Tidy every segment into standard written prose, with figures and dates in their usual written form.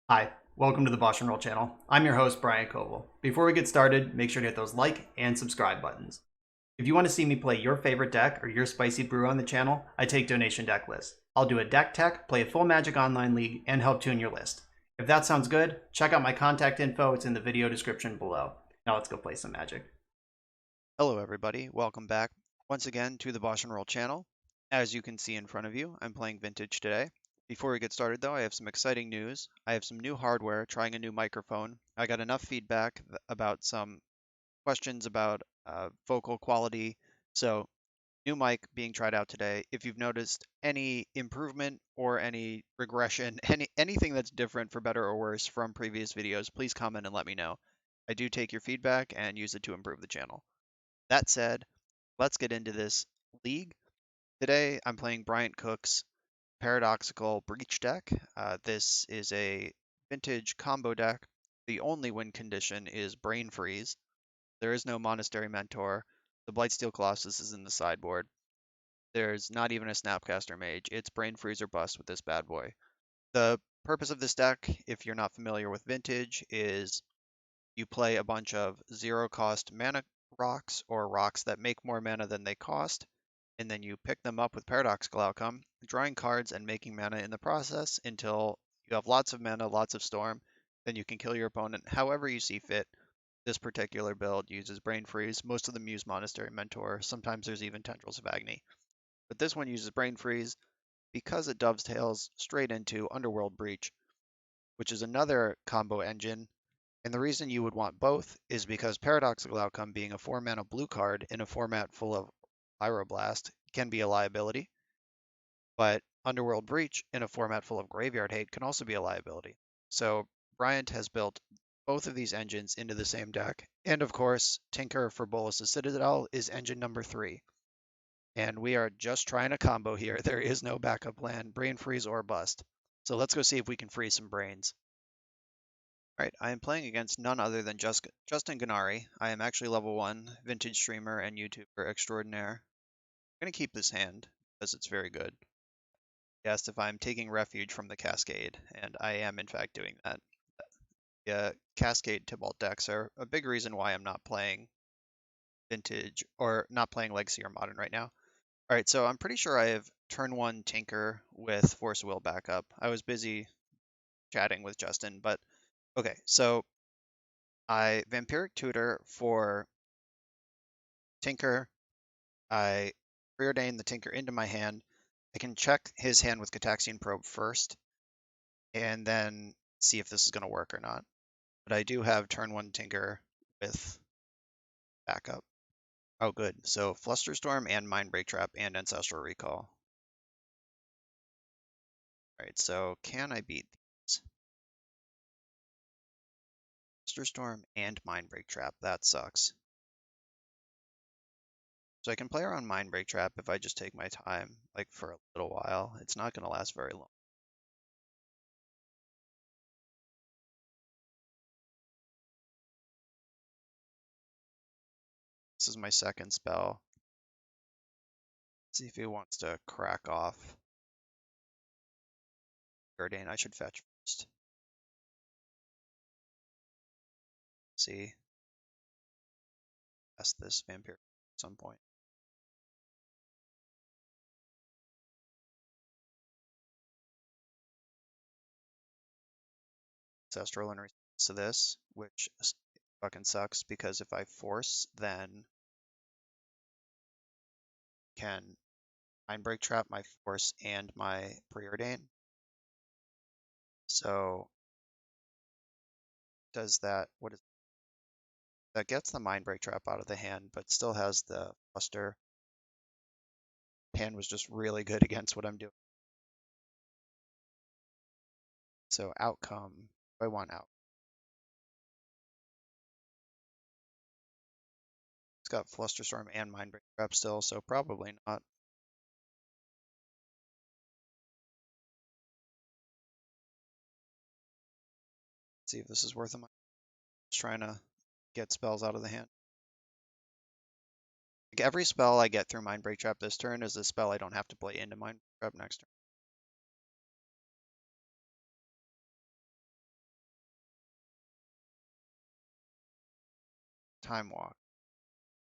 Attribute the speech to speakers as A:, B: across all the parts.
A: Hi, welcome to the BoshNRoll channel. I'm your host, Bryant Cook. Before we get started, make sure to hit those like and subscribe buttons. If you want to see me play your favorite deck or your spicy brew on the channel, I take donation deck lists. I'll do a deck tech, play a full Magic Online League, and help tune your list. If that sounds good, check out my contact info. It's in the video description below. Now let's go play some Magic.
B: Hello everybody, welcome back once again to the BoshNRoll channel. As you can see in front of you, I'm playing Vintage today. Before we get started though, I have some exciting news. I have some new hardware, trying a new microphone. I got enough feedback about some questions about vocal quality, so new mic being tried out today. If you've noticed any improvement or any regression, anything that's different for better or worse from previous videos, please comment and let me know. I do take your feedback and use it to improve the channel. That said, let's get into this league. Today, I'm playing Bryant Cook's Paradoxical Breach deck. This is a vintage combo deck. The only win condition is Brain Freeze. There is no Monastery Mentor. The Blightsteel Colossus is in the sideboard. There's not even a Snapcaster Mage. It's Brain Freeze or bust with this bad boy. The purpose of this deck, if you're not familiar with Vintage, is you play a bunch of zero-cost mana rocks or rocks that make more mana than they cost, and then you pick them up with Paradoxical Outcome, drawing cards and making mana in the process until you have lots of mana, lots of storm. Then you can kill your opponent however you see fit. This particular build uses Brain Freeze. Most of them use Monastery Mentor. Sometimes there's even Tendrils of Agony. But this one uses Brain Freeze because it dovetails straight into Underworld Breach, which is another combo engine. And the reason you would want both is because Paradoxical Outcome, being a 4-mana blue card in a format full of Pyroblast, can be a liability, but Underworld Breach in a format full of Graveyard Hate can also be a liability. So Bryant has built both of these engines into the same deck. And of course, Tinker for Bolas' Citadel is engine number 3. And we are just trying a combo here. There is no backup plan, Brain Freeze or Bust. So let's go see if we can freeze some brains. All right, I am playing against none other than Justin Ganari. I am actually level 1, vintage streamer and YouTuber extraordinaire. I'm going to keep this hand because it's very good. He asked if I'm taking refuge from the Cascade, and I am in fact doing that. The Cascade Tibalt decks are a big reason why I'm not playing Vintage, or not playing Legacy or Modern right now. All right, so I'm pretty sure I have turn 1 Tinker with Force of Will backup. I was busy chatting with Justin, but okay, so I Vampiric Tutor for Tinker. I preordain the Tinker into my hand. I can check his hand with Cataxian Probe first, and then see if this is going to work or not. But I do have turn 1 Tinker with backup. Oh, good. So Flusterstorm and Mindbreak Trap and Ancestral Recall. Alright, so can I beat these? Flusterstorm and Mindbreak Trap. That sucks. So I can play around Mindbreak Trap if I just take my time, like for a little while. It's not going to last very long. This is my second spell. Let's see if he wants to crack off. Preordain, I should fetch first. See. Test this Vampire at some point. Ancestral in response to this, which fucking sucks because if I force, then can Mindbreak Trap my force and my Preordain. So does that, what is that, gets the Mindbreak Trap out of the hand, but still has the Fluster. Hand was just really good against what I'm doing. So outcome, I want out. It's got Flusterstorm and Mindbreak Trap still, so probably not. Let's see if this is worth it. Just trying to get spells out of the hand. Like every spell I get through Mindbreak Trap this turn is a spell I don't have to play into Mindbreak Trap next turn. Time Walk.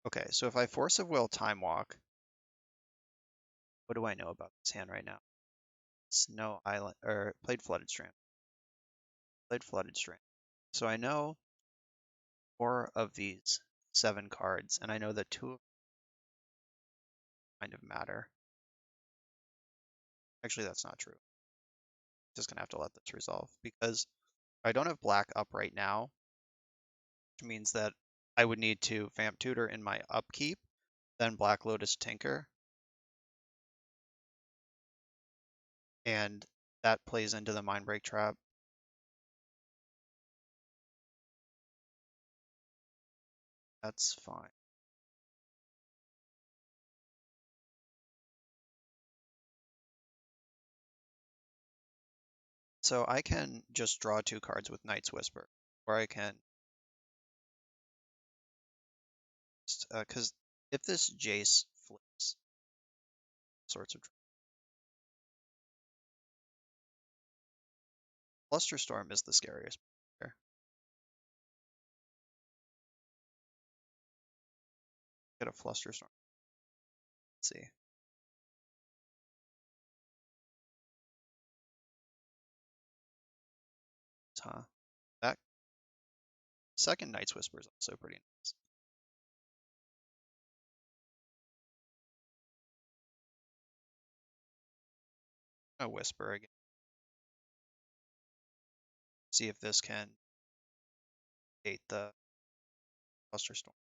B: Okay, so if I Force of Will Time Walk, what do I know about this hand right now? Snow Island, or played Flooded Strand. Played Flooded Strand. So I know 4 of these 7 cards, and I know that 2 of them kind of matter. Actually, that's not true. Just gonna have to let this resolve because I don't have black up right now, which means that I would need to Vamp Tutor in my upkeep, then Black Lotus Tinker, and that plays into the Mindbreak Trap. That's fine. So I can just draw 2 cards with Night's Whisper, or I can, because if this Jace flips, sorts of Flusterstorm is the scariest here. Get a Flusterstorm. Let's see. Huh. That second Night's Whisper is also pretty nice. A Whisper again. See if this can hate the Flusterstorm.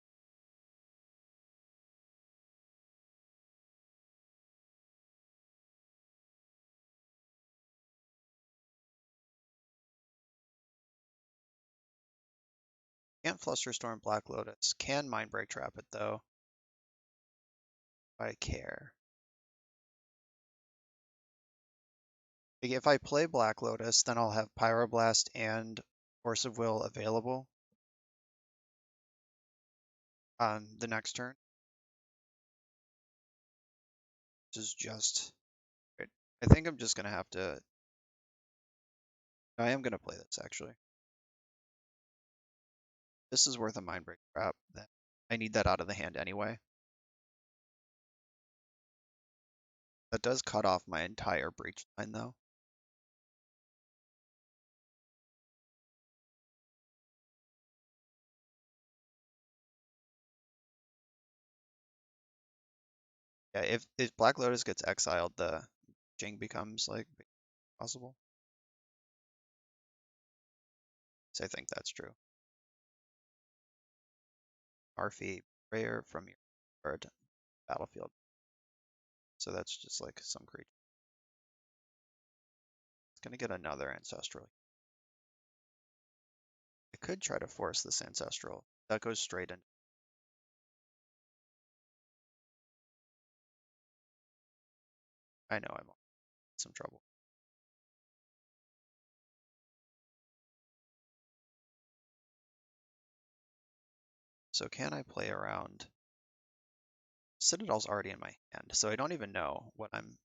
B: Can't Flusterstorm Black Lotus. Can Mindbreak Trap it though. If I care. If I play Black Lotus, then I'll have Pyroblast and Force of Will available on the next turn. This is just... I think I'm just going to have to... I am going to play this, actually. This is worth a Mindbreak Trap. I need that out of the hand anyway. That does cut off my entire breach line, though. Yeah, if Black Lotus gets exiled, the Jing becomes, like, possible. So I think that's true. Arfi, prayer from your card battlefield. So that's just like some creature. It's gonna get another ancestral. I could try to force this ancestral. That goes straight in. I know I'm in some trouble. So can I play around? Citadel's already in my hand, so I don't even know what I'm...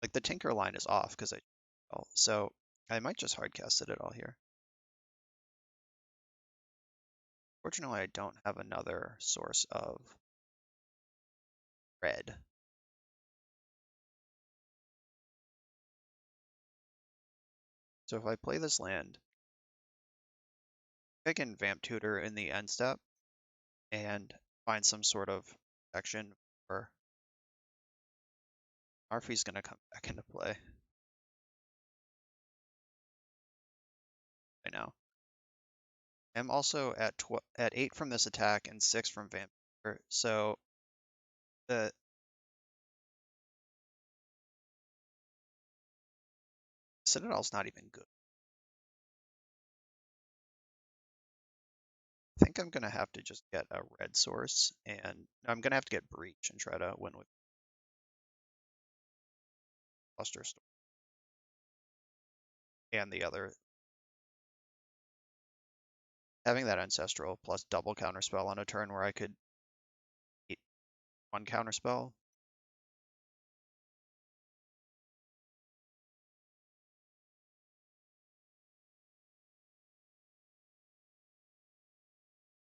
B: Like, the Tinker line is off because so I might just hardcast Citadel here. Fortunately, I don't have another source of red. So if I play this land, I can Vamp Tutor in the end step and find some sort of action for... Arfi's gonna come back into play. I know. I'm also at 8 from this attack and 6 from Vampire, so the Citadel's not even good. I think I'm gonna have to just get a red source, and I'm gonna have to get Breach and try to win with Flusterstorm and the other. Having that Ancestral plus double counterspell on a turn where I could eat 1 counterspell.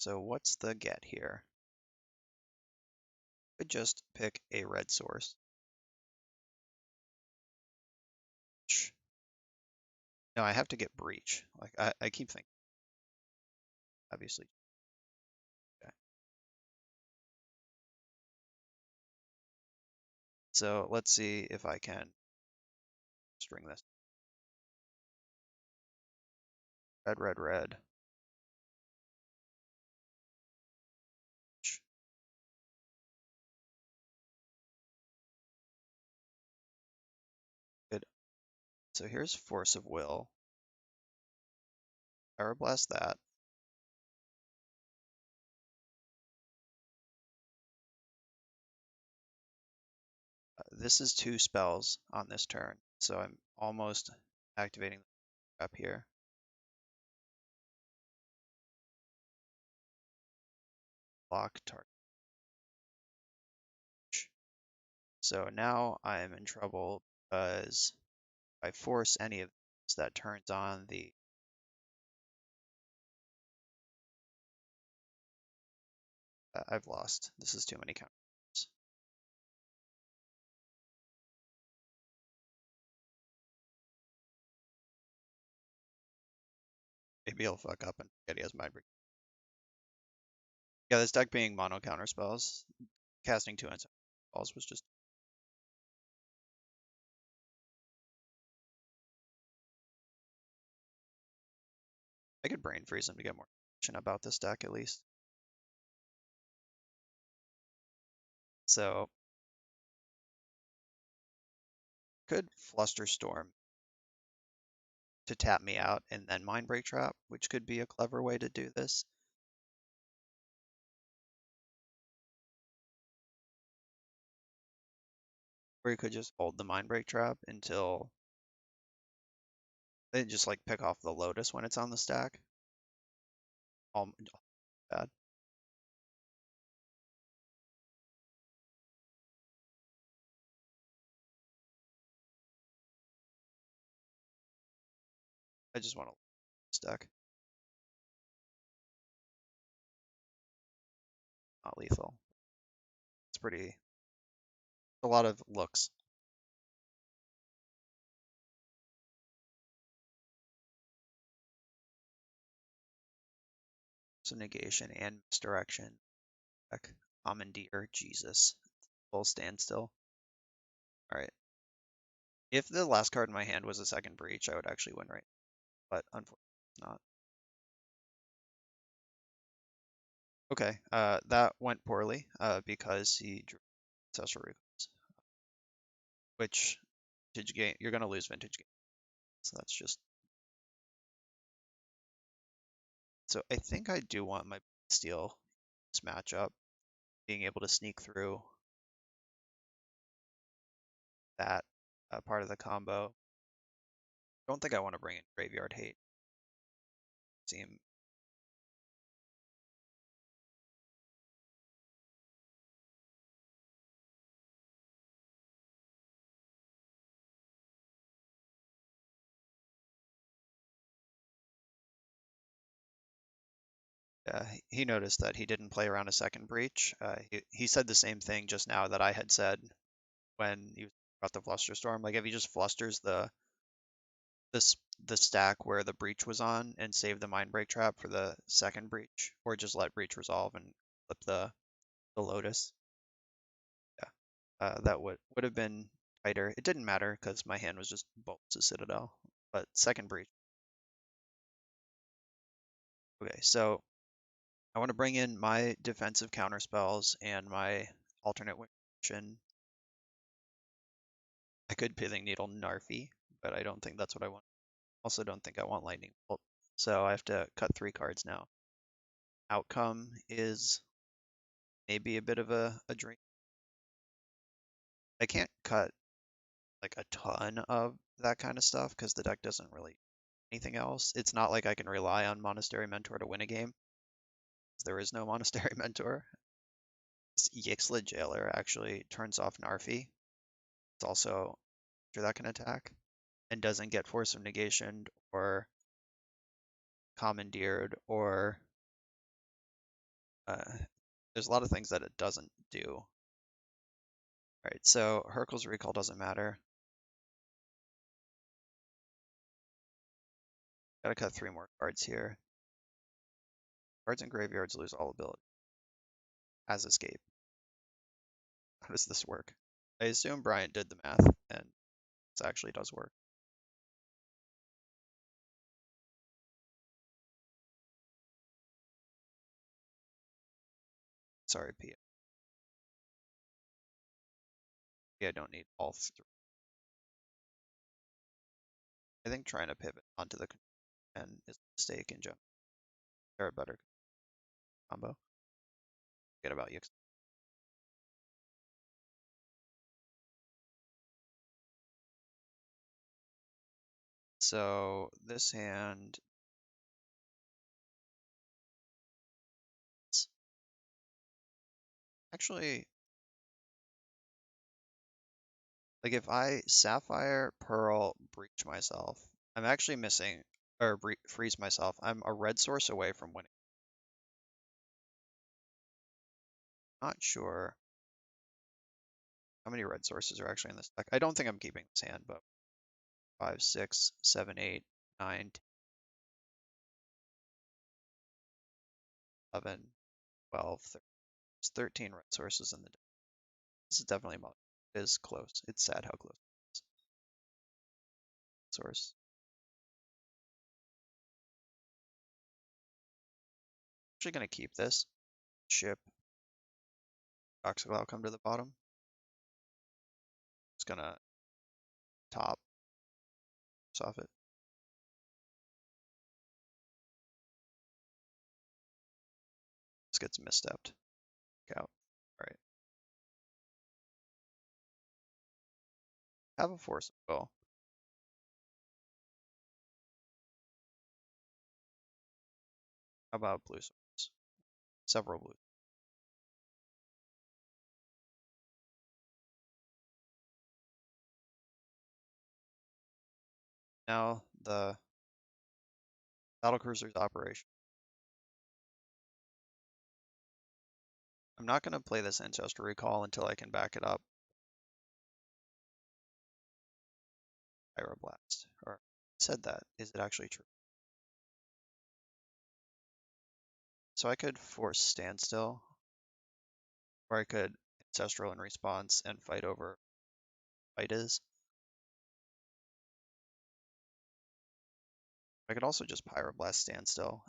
B: So what's the get here? Could just pick a red source. No, I have to get breach. Like I keep thinking, obviously. Okay. So let's see if I can string this. Red, red, red. Good. So here's Force of Will. Power Blast that. This is 2 spells on this turn, so I'm almost activating the trap here. Lock target. So now I'm in trouble because if I force any of this, that turns on the. I've lost. This is too many counters. Maybe he'll fuck up and forget he has mind break. Yeah, this deck being mono counter spells, casting 2 instant spells was just. I could brain freeze him to get more information about this deck at least. So could Flusterstorm to tap me out and then Mind Break Trap, which could be a clever way to do this. Or you could just hold the Mind Break Trap until they just like pick off the Lotus when it's on the stack. All bad. I just want to stack. Not lethal. It's pretty. A lot of looks. So negation and misdirection. Deck. Commandeer. Jesus. Full standstill. Alright. If the last card in my hand was a second breach, I would actually win right. But unfortunately not. Okay, that went poorly because he drew Ancestral Recalls, which vintage game, you're going to lose vintage game. So that's just. So I think I do want my steal this matchup, being able to sneak through that part of the combo. I don't think I want to bring in Graveyard Hate. Seem. He noticed that he didn't play around a second breach. He said the same thing just now that I had said when he was about the Flusterstorm. Like if he just flusters the stack where the breach was on and save the mind break trap for the second breach, or just let breach resolve and flip the Lotus. Yeah, that would have been tighter. It didn't matter because my hand was just bolts to Citadel, but second breach. Okay, so I want to bring in my defensive counter spells and my alternate win. I could Pithing Needle Narfi, but I don't think that's what I want. Also, don't think I want Lightning Bolt. So I have to cut 3 cards now. Outcome is maybe a bit of a dream. I can't cut like a ton of that kind of stuff because the deck doesn't really anything else. It's not like I can rely on Monastery Mentor to win a game. There is no Monastery Mentor. Yixla Jailer actually turns off Narfi. It's also after that can attack and doesn't get Force of Negation or Commandeered or There's a lot of things that it doesn't do. Alright, so Hurkyl's Recall doesn't matter. Gotta cut 3 more cards here. Cards in graveyards lose all ability. As escape. How does this work? I assume Bryant did the math, and this actually does work. Sorry, P. Yeah, I don't need all 3. I think trying to pivot onto the and is a mistake in general. They're a better combo. Forget about you. So this hand actually, like if I Sapphire, Pearl, Breach myself, I'm actually missing, or freeze myself. I'm a red source away from winning. Not sure how many red sources are actually in this deck. I don't think I'm keeping this hand, but 5, 6, 7, 8, 9, 11, 12, 13. There's 13 red sources in the deck. This is definitely it is close. It's sad how close it is. Source. Actually gonna keep this. Ship Paradoxical Outcome to the bottom. Just gonna top off it. This gets misstepped. Out. Alright. Have a force of will. How about blue swords? Several blue. Now the battlecruiser's operation. I'm not going to play this Ancestral Recall until I can back it up. Pyroblast. Or said that. Is it actually true? So I could force standstill, or I could Ancestral in response and fight over fight is. I could also just Pyroblast standstill.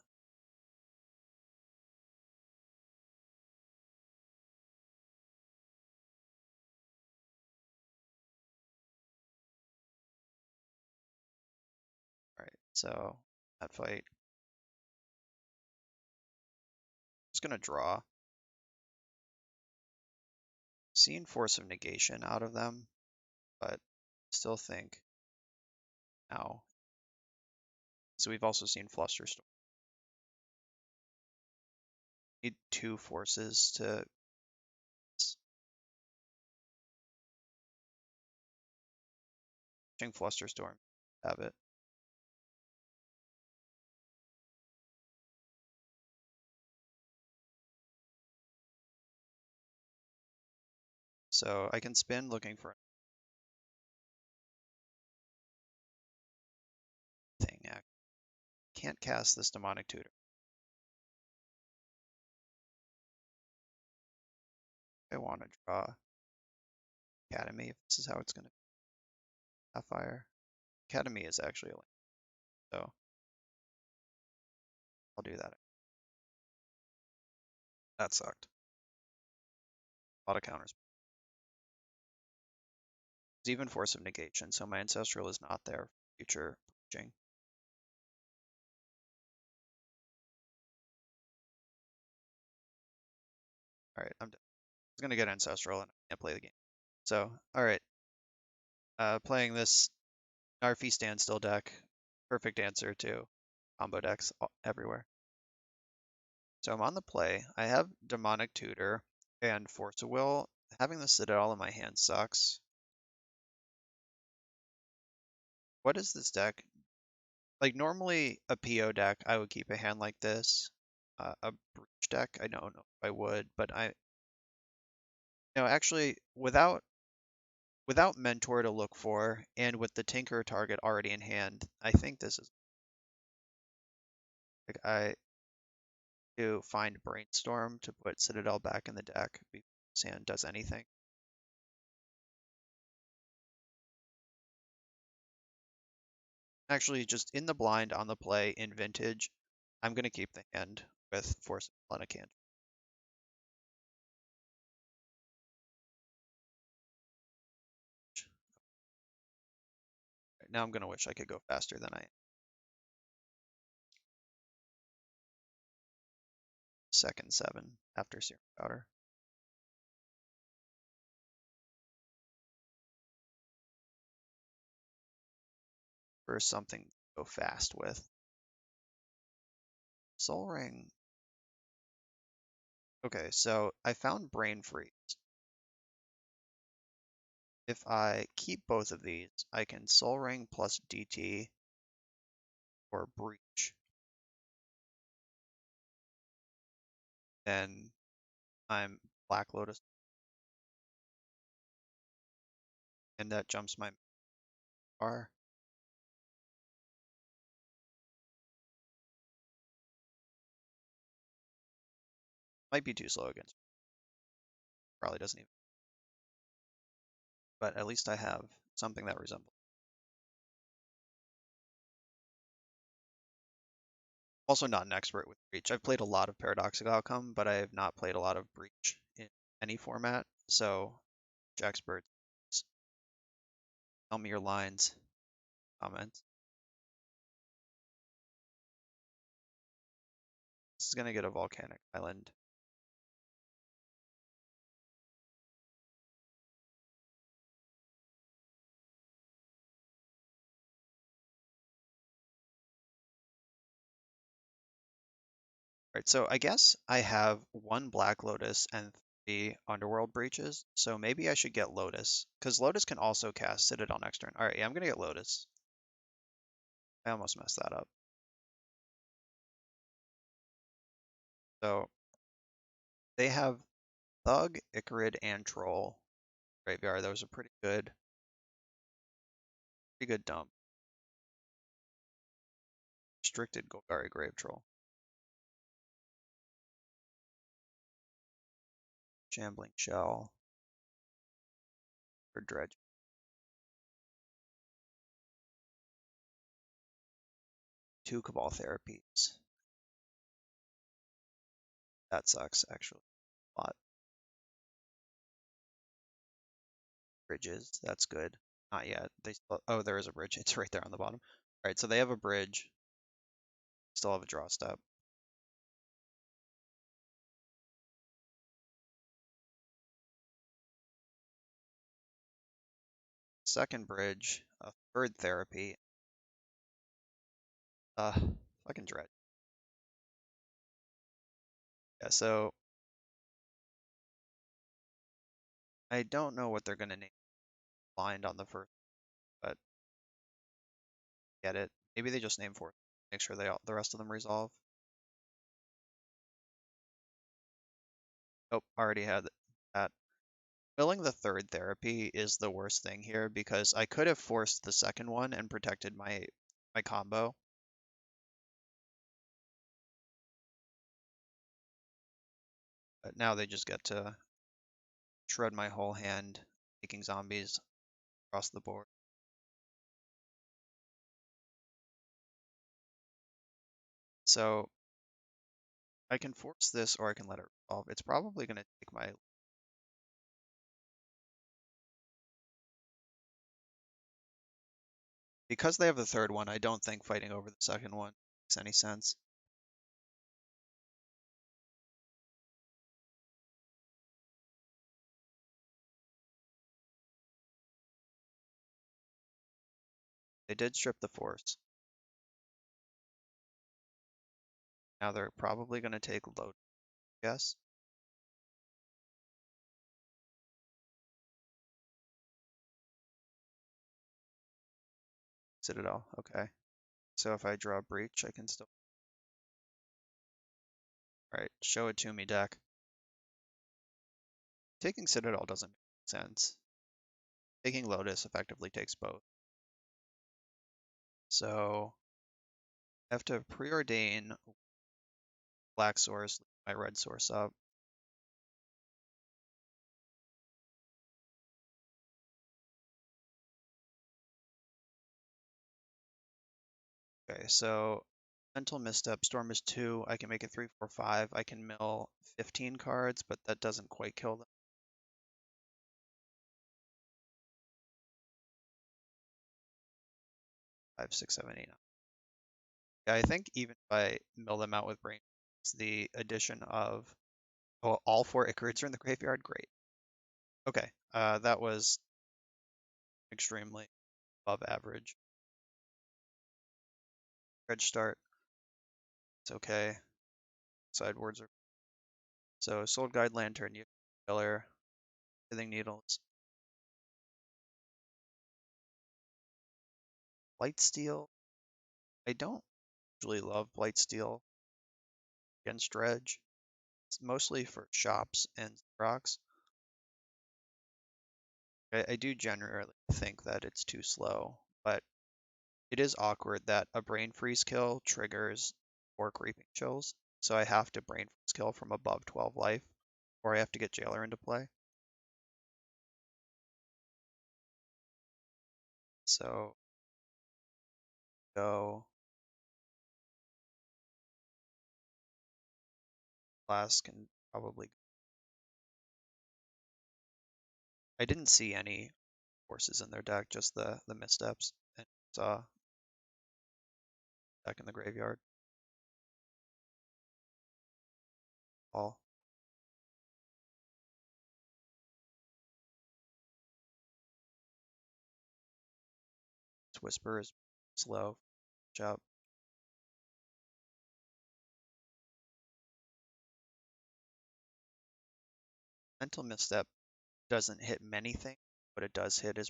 B: Alright, so that fight. Just gonna draw. Seen Force of Negation out of them, but still think now. So we've also seen Flusterstorm. Need 2 forces to Flusterstorm. Have it. So I can spin looking for anything. I can't cast this Demonic Tutor. I want to draw Academy if this is how it's going to be. Sapphire. Academy is actually a land, so I'll do that. That sucked. A lot of counters. There's even Force of Negation, so my Ancestral is not there for future breaching. Alright, I'm done. I was going to get Ancestral and I can't play the game. So, alright. Playing this Narfi Standstill deck. Perfect answer to combo decks everywhere. So I'm on the play. I have Demonic Tutor and Force of Will. Having the Citadel in my hand sucks. What is this deck? Like normally a PO deck, I would keep a hand like this. a breach deck. I don't know if I would, but actually without mentor to look for and with the tinker target already in hand, I think this is like I do find brainstorm to put Citadel back in the deck before this hand does anything. Actually, just in the blind on the play in vintage, I'm gonna keep the hand with Force of Can. Now I'm gonna wish I could go faster than I am. Second 7 after Serum Powder. For something to go fast with. Soul Ring. Okay, so I found Brain Freeze. If I keep both of these, I can Soul Ring plus DT or Breach. Then I'm Black Lotus. And that jumps my bar. Might be too slow against me. Probably doesn't even. But at least I have something that resembles. Also not an expert with Breach. I've played a lot of Paradoxical Outcome, but I have not played a lot of Breach in any format. So, experts, tell me your lines, comments. This is gonna get a volcanic island. Right, so I guess I have 1 Black Lotus and 3 Underworld Breaches, so maybe I should get Lotus, because Lotus can also cast Citadel next turn. Alright, yeah, I'm gonna get Lotus. I almost messed that up. So, they have Thug, Icarid, and Troll graveyard. Those are pretty good dump. Restricted Golgari Grave Troll. Shambling Shell. For Dredge. Two Cabal Therapies. That sucks, actually. A lot. Bridges, that's good. Not yet. They still, oh, there is a bridge. It's right there on the bottom. Alright, so they have a bridge. Still have a draw step. Second bridge, a third therapy. Fucking Dredge. Yeah, so I don't know what they're gonna name blind on the first, but get it. Maybe they just name fourth. Make sure the rest of them resolve. Nope, already had that. Filling the third therapy is the worst thing here because I could have forced the second one and protected my combo. But now they just get to shred my whole hand, making zombies across the board. So I can force this or I can let it resolve. It's probably going to take my... Because they have the third one, I don't think fighting over the second one makes any sense. They did strip the force. Now they're probably going to take load, I guess. Citadel, okay. So if I draw Breach, I can still... Alright, show it to me, deck. Taking Citadel doesn't make sense. Taking Lotus effectively takes both. So I have to preordain black source, my red source up. Okay, so mental misstep, storm is 2, I can make it 3, 4, 5. I can mill 15 cards, but that doesn't quite kill them. 5, 6, 7, 8, 9. Yeah, I think even if I mill them out with brain, it's the addition of all 4 Icarids are in the graveyard. Great. Okay, that was extremely above average. Red start. It's okay. Sideboards are so Soul Guide Lantern, you killer, Pithing Needles, Blightsteel. I don't usually love Blightsteel against Dredge. It's mostly for shops and rocks. I do generally think that it's too slow, but it is awkward that a Brain Freeze kill triggers 4 Creeping Chills, so I have to Brain Freeze kill from above 12 life, or I have to get Jailer into play. So go Blast can probably. I didn't see any forces in their deck, just the missteps, and saw deck in the graveyard. All Whisper is slow. Job. Mental Misstep doesn't hit many things, but it does hit his.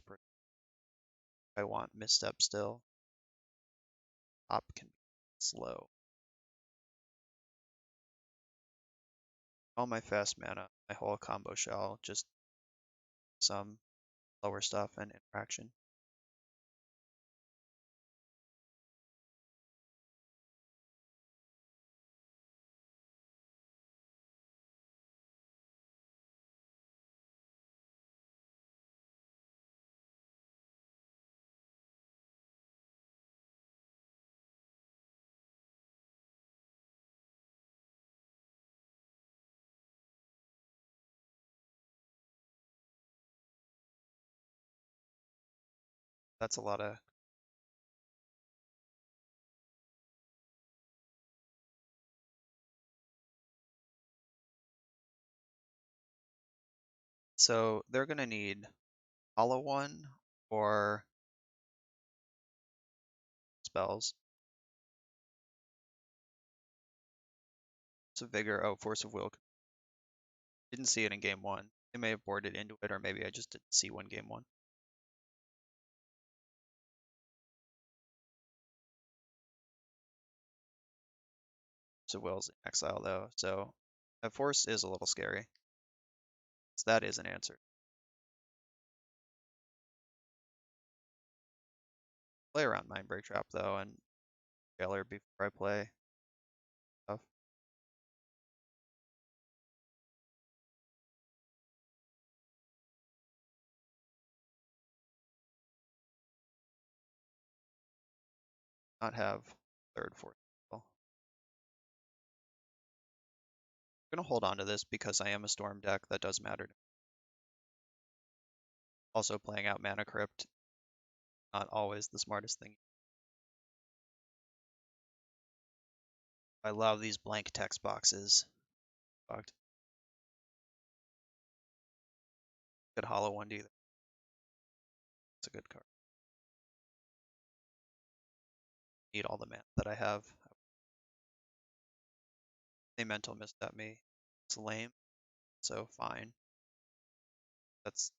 B: I want Misstep still. Top can be slow. All my fast mana, my whole combo shell, just some lower stuff and interaction. That's a lot of. So they're gonna need Hollow One or spells. So Vigor, oh, Force of Will. Didn't see it in game 1. They may have boarded into it, or maybe I just didn't see one game 1. So Will's in exile though, so a Force is a little scary. So that is an answer. Play around Mindbreak Trap though, and Jailer before I play stuff. Not have third, fourth. I'm gonna hold on to this because I am a Storm deck. That does matter. Also playing out Mana Crypt, not always the smartest thing. I love these blank text boxes. Fucked. Good Hollow One either. It's a good card. Need all the mana that I have. They mental misstep me. It's lame, so fine. That's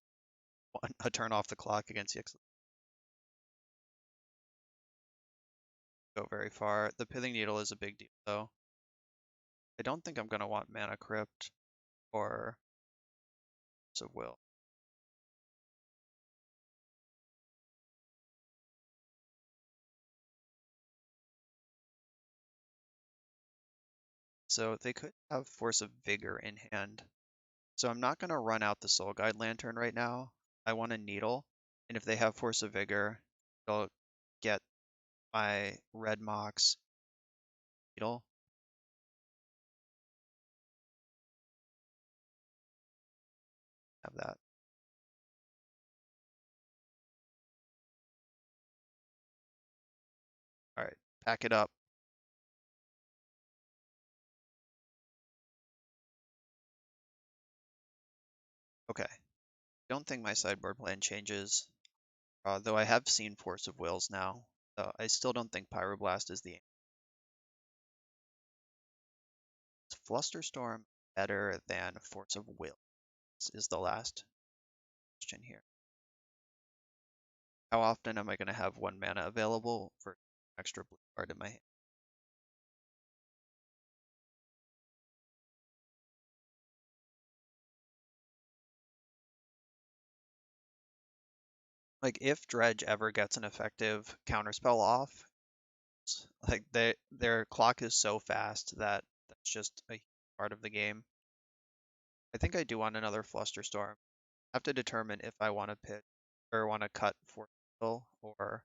B: a turn off the clock against Yix. Go very far. The Pithing Needle is a big deal though. I don't think I'm going to want Mana Crypt or Force of Will. So they could have Force of Vigor in hand. So I'm not going to run out the Soul Guide Lantern right now. I want a Needle, and if they have Force of Vigor, it'll get my red Mox Needle. Have that. All right, pack it up. Okay, don't think my sideboard plan changes, though I have seen Force of Wills now. I still don't think Pyroblast is the Is Flusterstorm better than Force of Wills is the last question here. How often am I going to have 1 mana available for extra blue card in my hand? Like if Dredge ever gets an effective counterspell off, like their clock is so fast that that's just a part of the game. I think I do want another Flusterstorm. I have to determine if I want to pitch or want to cut for or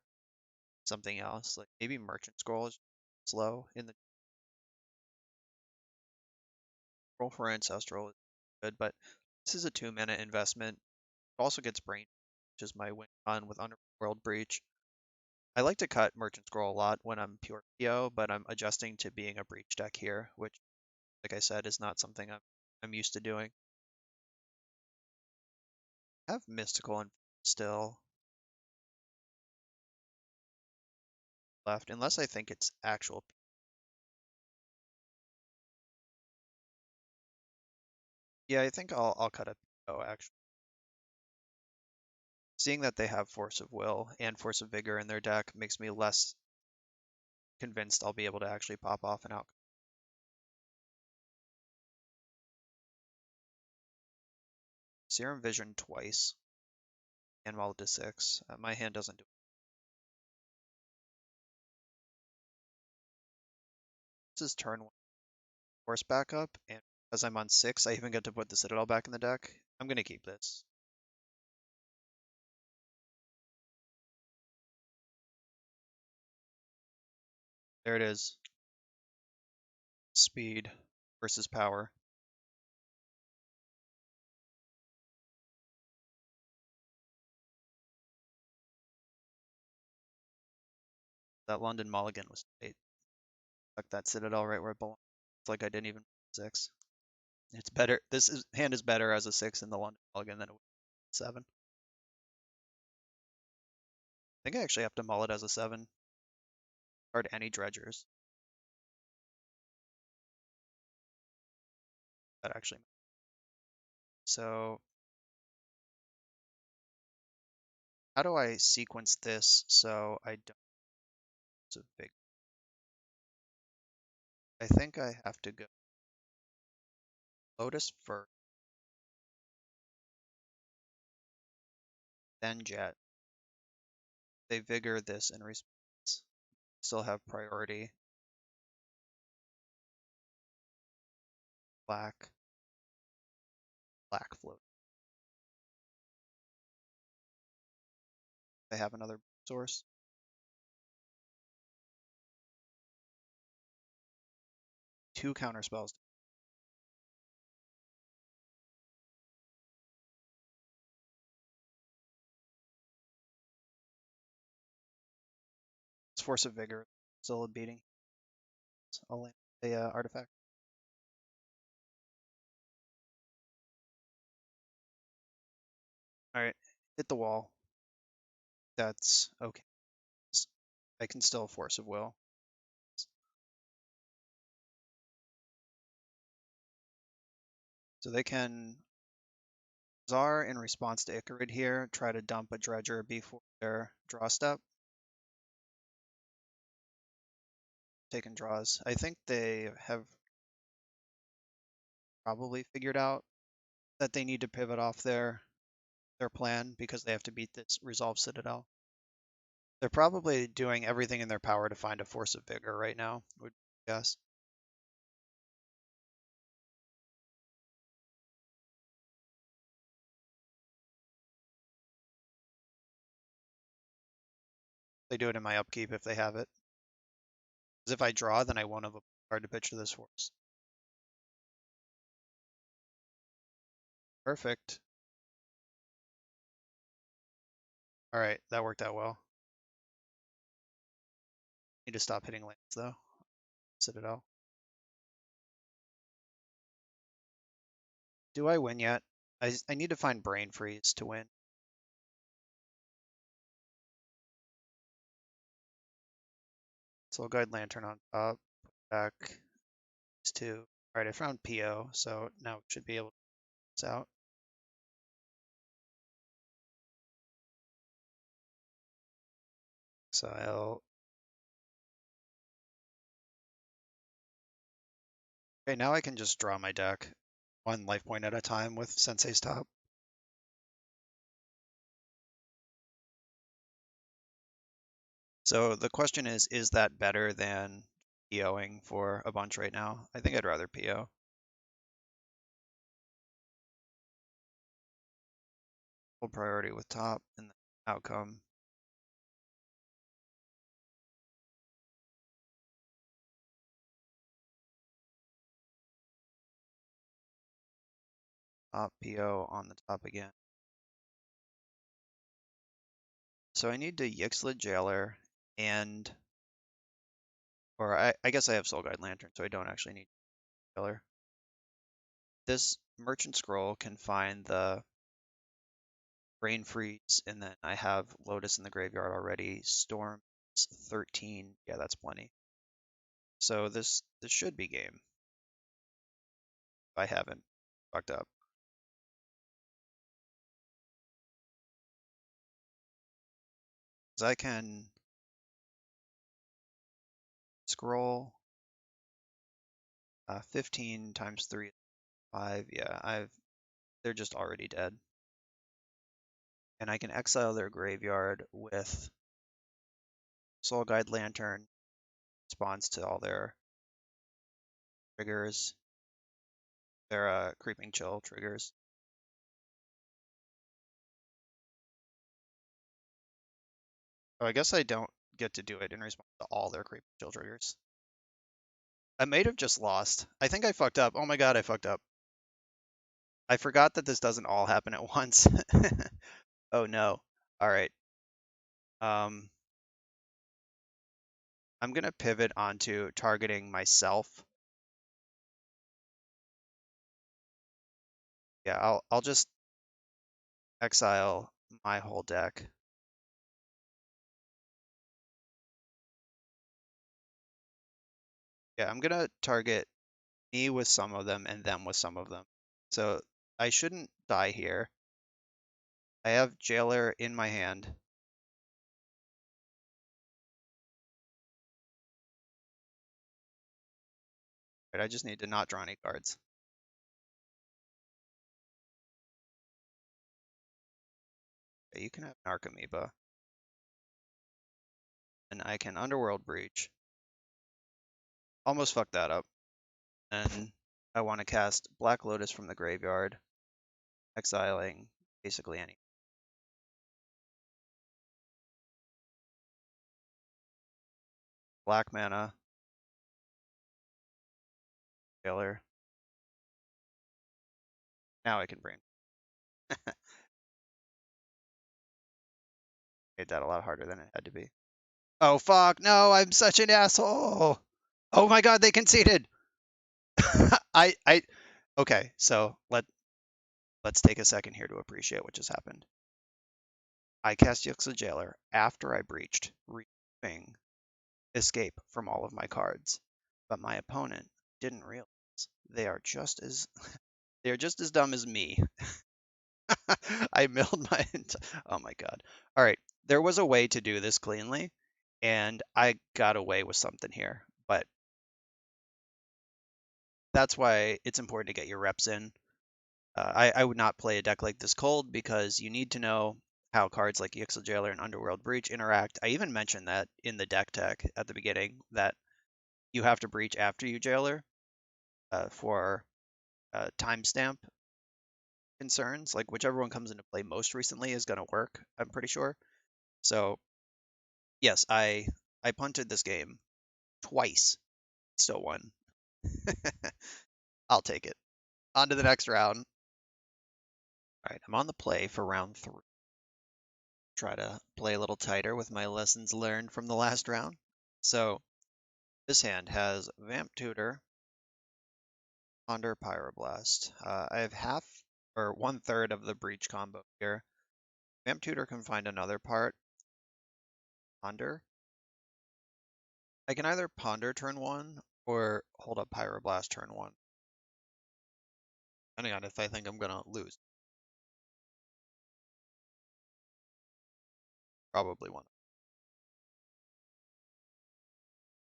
B: something else. Like maybe Merchant Scroll is slow in the roll for Ancestral is good, but this is a 2 mana investment. It also gets Brain, which is my win con with Underworld Breach. I like to cut Merchant Scroll a lot when I'm pure PO, but I'm adjusting to being a Breach deck here, which, like I said, is not something I'm used to doing. I have Mystical and still left, unless I think it's actual. Yeah, I think I'll cut a PO actually. Seeing that they have Force of Will and Force of Vigor in their deck makes me less convinced I'll be able to actually pop off an outcome. Serum Vision twice and while to 6. My hand doesn't do it. This is turn 1 Force backup, and because I'm on 6, I even get to put the Citadel back in the deck. I'm going to keep this. There it is. Speed versus power. That London Mulligan was great. Stuck that Citadel right where it belongs. It's like I didn't even 6. It's better. Hand is better as a 6 in the London Mulligan than it was 7. I think I actually have to mull it as a 7. Card any dredgers. That actually. So how do I sequence this so I don't? It's a big. I think I have to go Lotus first, then Jet. They vigor this in response. Still have priority. Black, black float. They have another source. Two counter spells. It's Force of Vigor. Still a beating. So I'll land the artifact. Alright, hit the wall. That's okay. I can still Force of Will. So they can Czar in response to Icarid here, try to dump a Dredger before their draw step. Taking draws. I think they have probably figured out that they need to pivot off their plan because they have to beat this Resolve Citadel. They're probably doing everything in their power to find a Force of Vigor right now, would guess. They do it in my upkeep if they have it. Because if I draw, then I won't have a card to pitch to this Force. Perfect. All right, that worked out well. Need to stop hitting lands though. Citadel. Do I win yet? I need to find Brain Freeze to win. Soul Guide Lantern on top. Put back these two. All right, I found PO, so now we should be able to get this out. Exile. Okay, now I can just draw my deck one life point at a time with Sensei's Top. So the question is that better than POing for a bunch right now? I think I'd rather PO. Full priority with top and the outcome. Top PO on the top again. So I need to Yixlid Jailer and, or I guess I have Soul Guide Lantern, so I don't actually need Jailer. This Merchant Scroll can find the Brain Freeze, and then I have Lotus in the graveyard already. Storm 13, yeah, that's plenty. So this should be game. If I haven't fucked up. Because I can scroll 15 times 3 is 5. Yeah, they're just already dead. And I can exile their graveyard with Soul Guide Lantern. Responds to all their triggers. Their Creeping Chill triggers. Oh, I guess I don't get to do it in response to all their Creeping Chill triggers. I might have just lost. I think I fucked up. Oh my god, I fucked up. I forgot that this doesn't all happen at once. Oh no. Alright. I'm gonna pivot onto targeting myself. Yeah, I'll just exile my whole deck. Yeah, I'm gonna target me with some of them and them with some of them. So I shouldn't die here. I have Jailer in my hand. Right, I just need to not draw any cards. Okay, you can have an Archamoeba. And I can Underworld Breach. Almost fucked that up. And I want to cast Black Lotus from the graveyard, exiling basically any. Black mana. Jailer. Now I can bring. Made that a lot harder than it had to be. Oh fuck, no, I'm such an asshole. Oh my god, they conceded. Okay, so let's take a second here to appreciate what just happened. I cast Yixlid Jailer after I breached, removing escape from all of my cards. But my opponent didn't realize they are just as dumb as me. I milled my oh my god. All right, there was a way to do this cleanly, and I got away with something here, but that's why it's important to get your reps in. I would not play a deck like this cold because you need to know how cards like Yixel Jailer and Underworld Breach interact. I even mentioned that in the deck tech at the beginning that you have to breach after you Jailer for timestamp concerns. Like whichever one comes into play most recently is going to work, I'm pretty sure. So yes, I punted this game twice, still won. I'll take it. On to the next round. All right, I'm on the play for round 3. Try to play a little tighter with my lessons learned from the last round. So this hand has Vamp Tutor, Ponder, Pyroblast. I have half or 1/3 of the Breach combo here. Vamp Tutor can find another part. Ponder. I can either Ponder turn 1 or hold up Pyroblast turn 1, depending on if I think I'm gonna lose. Probably one.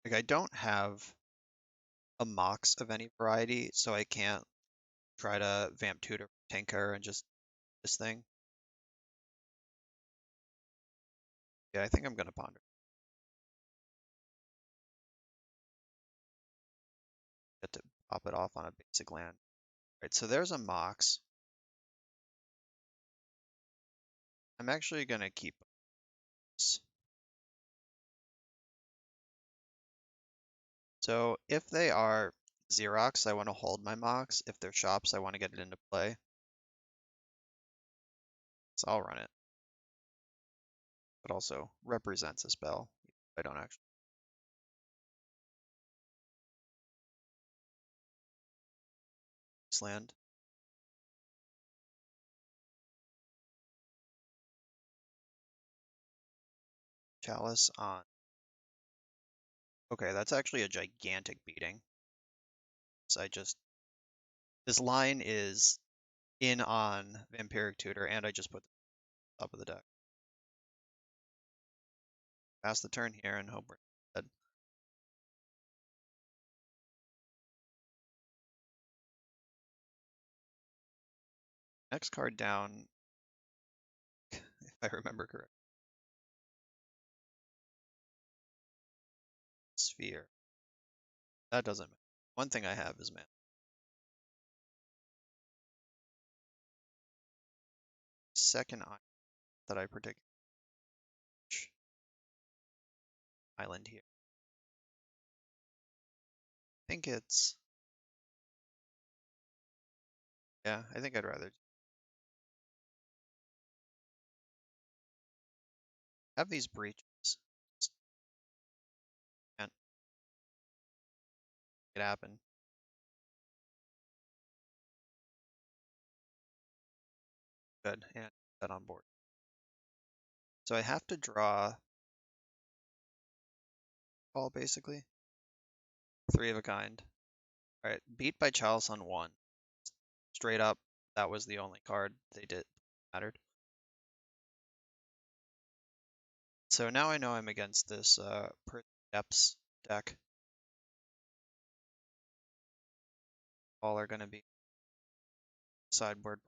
B: Like I don't have a Mox of any variety, so I can't try to Vamp Tutor Tinker and just this thing. Yeah, I think I'm gonna Ponder. Get to pop it off on a basic land. Right, so there's a Mox. I'm actually gonna keep this. So if they are Xerox, I want to hold my Mox. If they're shops, I want to get it into play. So I'll run it. But also represents a spell. I don't actually. Land. Chalice on. Okay, that's actually a gigantic beating. So this line is in on Vampiric Tutor, and I just put the top of the deck. Pass the turn here and hope we're dead. Next card down, if I remember correctly. Sphere. That doesn't matter. One thing I have is mana. Second that I predict island here. I think it's yeah, I think I'd rather have these breaches. Can't make it happen. Good, and that on board. So I have to draw all basically. 3 of a kind. Alright, beat by Chalice on 1. Straight up, that was the only card they did mattered. So now I know I'm against this Depths deck. All are gonna be sideboard.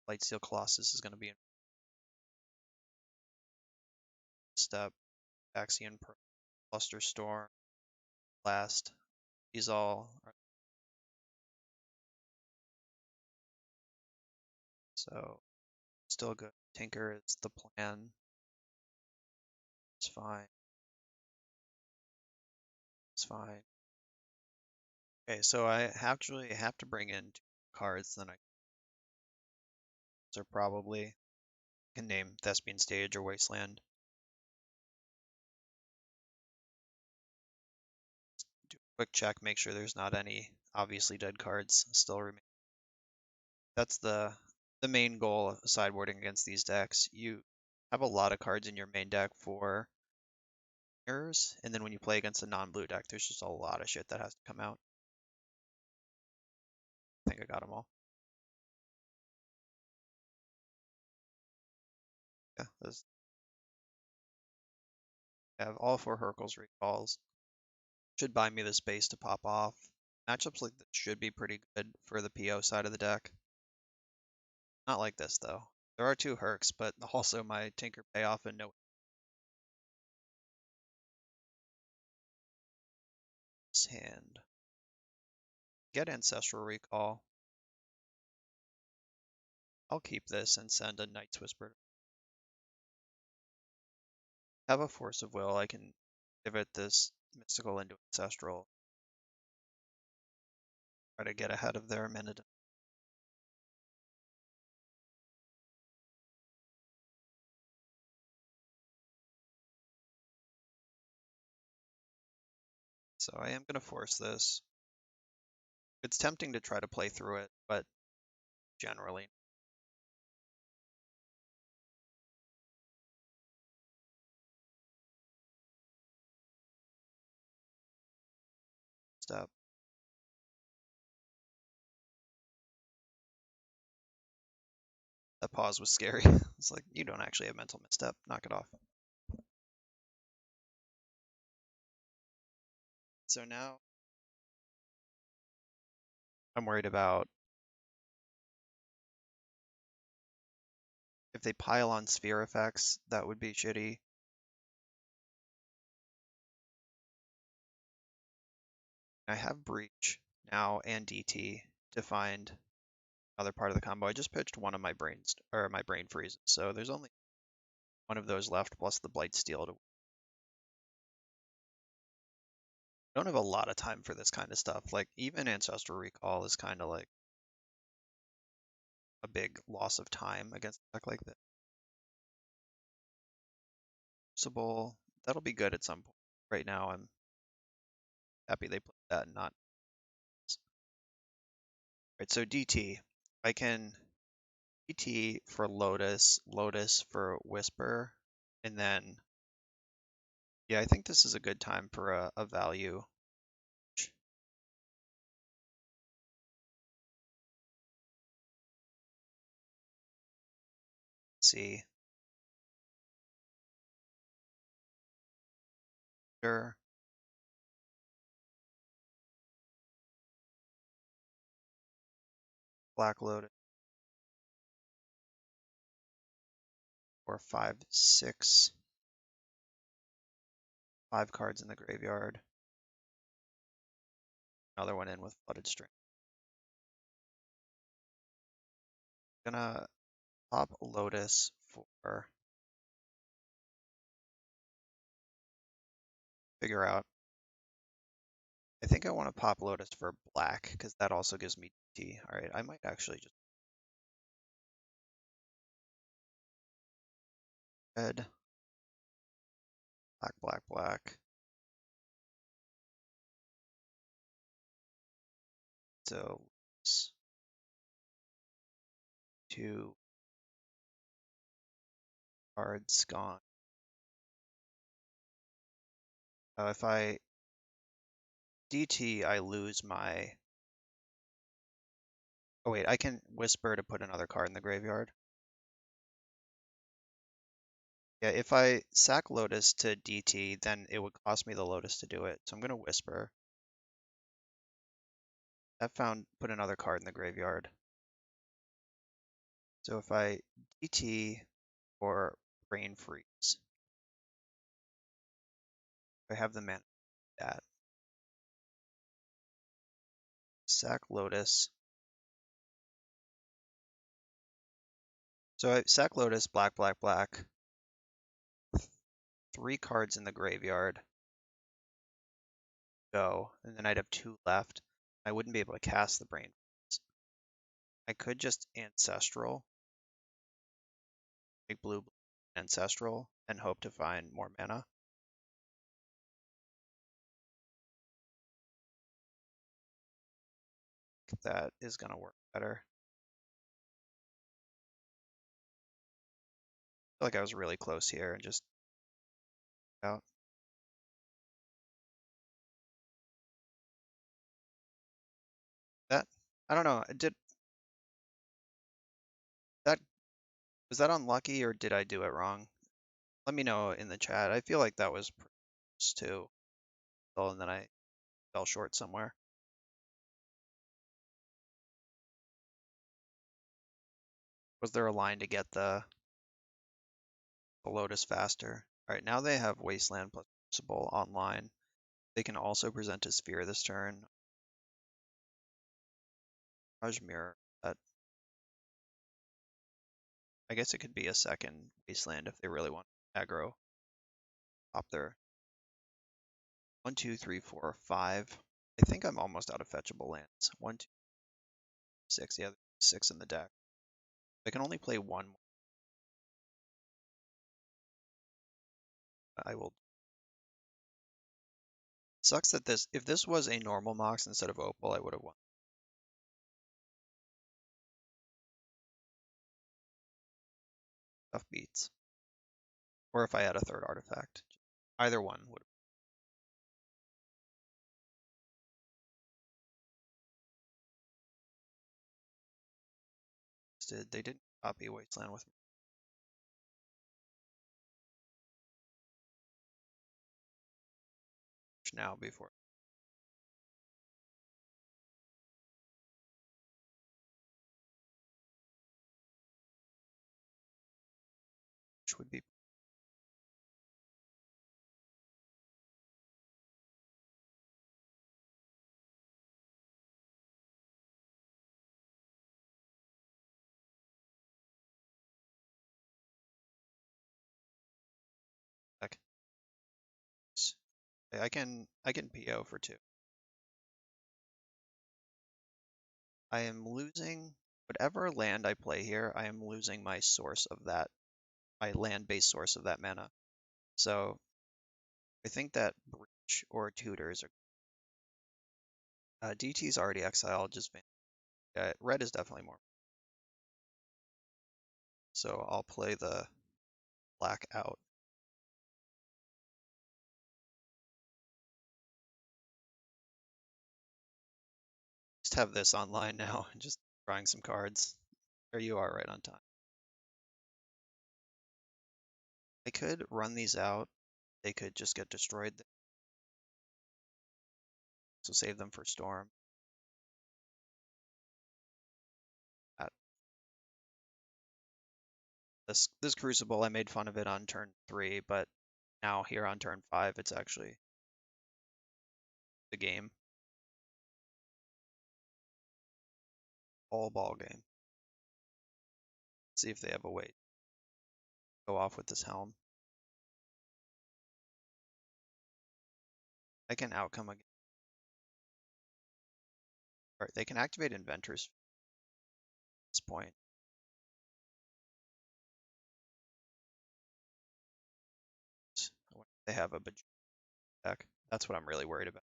B: Lightsteel Colossus is gonna be in step. Axion Cluster Storm. Blast. These all are so still good. Tinker is the plan. It's fine. It's fine. Okay, so I actually have to bring in 2 cards, then I are probably can name Thespian Stage or Wasteland. Do a quick check, make sure there's not any obviously dead cards still remain. That's the main goal of sideboarding against these decks. You have a lot of cards in your main deck for mirrors, and then when you play against a non-blue deck, there's just a lot of shit that has to come out. I think I got them all. Yeah, I have all 4 Hurkyl's Recalls. Should buy me the space to pop off. Matchups like this should be pretty good for the PO side of the deck. Not like this though. There are 2 Hercs, but also my Tinker payoff and no hand. Get Ancestral Recall. I'll keep this and send a Night's Whisper. Have a Force of Will, I can give it this Mystical into Ancestral. Try to get ahead of their minute. So I am going to force this. It's tempting to try to play through it, but generally. Step. That pause was scary. It's like, you don't actually have mental misstep. Knock it off. So now I'm worried about if they pile on sphere effects, that would be shitty. I have Breach now and DT to find another part of the combo. I just pitched one of my brains or my brain freezes, so there's only one of those left plus the Blight Steel to I don't have a lot of time for this kind of stuff. Like even Ancestral Recall is kind of like a big loss of time against a deck like this. Crucible, that'll be good at some point. Right now I'm happy they put that and not. Right, so DT. I can DT for Lotus, Lotus for Whisper, and then yeah, I think this is a good time for a value. See. Sure. Black Lotus. Or 5, 6. 5 cards in the graveyard. Another one in with Flooded String. Gonna pop Lotus for figure out. I think I want to pop Lotus for black because that also gives me DT. All right, I might actually just red, black, black, black. So 2 cards gone. If I DT, I lose my. Oh wait, I can Whisper to put another card in the graveyard. Yeah, if I sack Lotus to DT, then it would cost me the Lotus to do it. So I'm gonna Whisper. That put another card in the graveyard. So if I DT or Brain Freeze, I have the mana that. Sack Lotus. So I sack Lotus, black, black, black. 3 cards in the graveyard. Go, and then I'd have 2 left. I wouldn't be able to cast the Brain Freeze. I could just Ancestral, make blue Ancestral, and hope to find more mana. That is going to work better. I feel like I was really close here and just out. That, I don't know, that, was that unlucky or did I do it wrong? Let me know in the chat. I feel like that was pretty close too. And then I fell short somewhere. Was there a line to get the Lotus faster? All right, now they have Wasteland plus Crucible online. They can also present a Sphere this turn. Mirage Mirror. I guess it could be a second Wasteland if they really want aggro. Pop their 1, 2, 3, 4, 5. I think I'm almost out of fetchable lands. 1, 2, 6. Yeah, 6 in the deck. I can only play one more. I will. Sucks that if this was a normal Mox instead of Opal, I would have won. Tough beats. Or if I had a third artifact. Either one would have. They didn't copy Wasteland with me. Now before. Which would be. I can PO for 2. I am losing whatever land I play here, I am losing my source of that, my land-based source of that mana. So I think that Breach or Tutors are DT's already exiled, just red is definitely more. So I'll play the black out. Just have this online now and just drawing some cards. There you are, right on time. I could run these out. They could just get destroyed. So save them for Storm. This Crucible, I made fun of it on turn 3, but now here on turn 5, it's actually the game. All ball game. See if they have a way to go off with this helm. I can outcome again. All right, they can activate Inventors at this point. They have a deck. That's what I'm really worried about.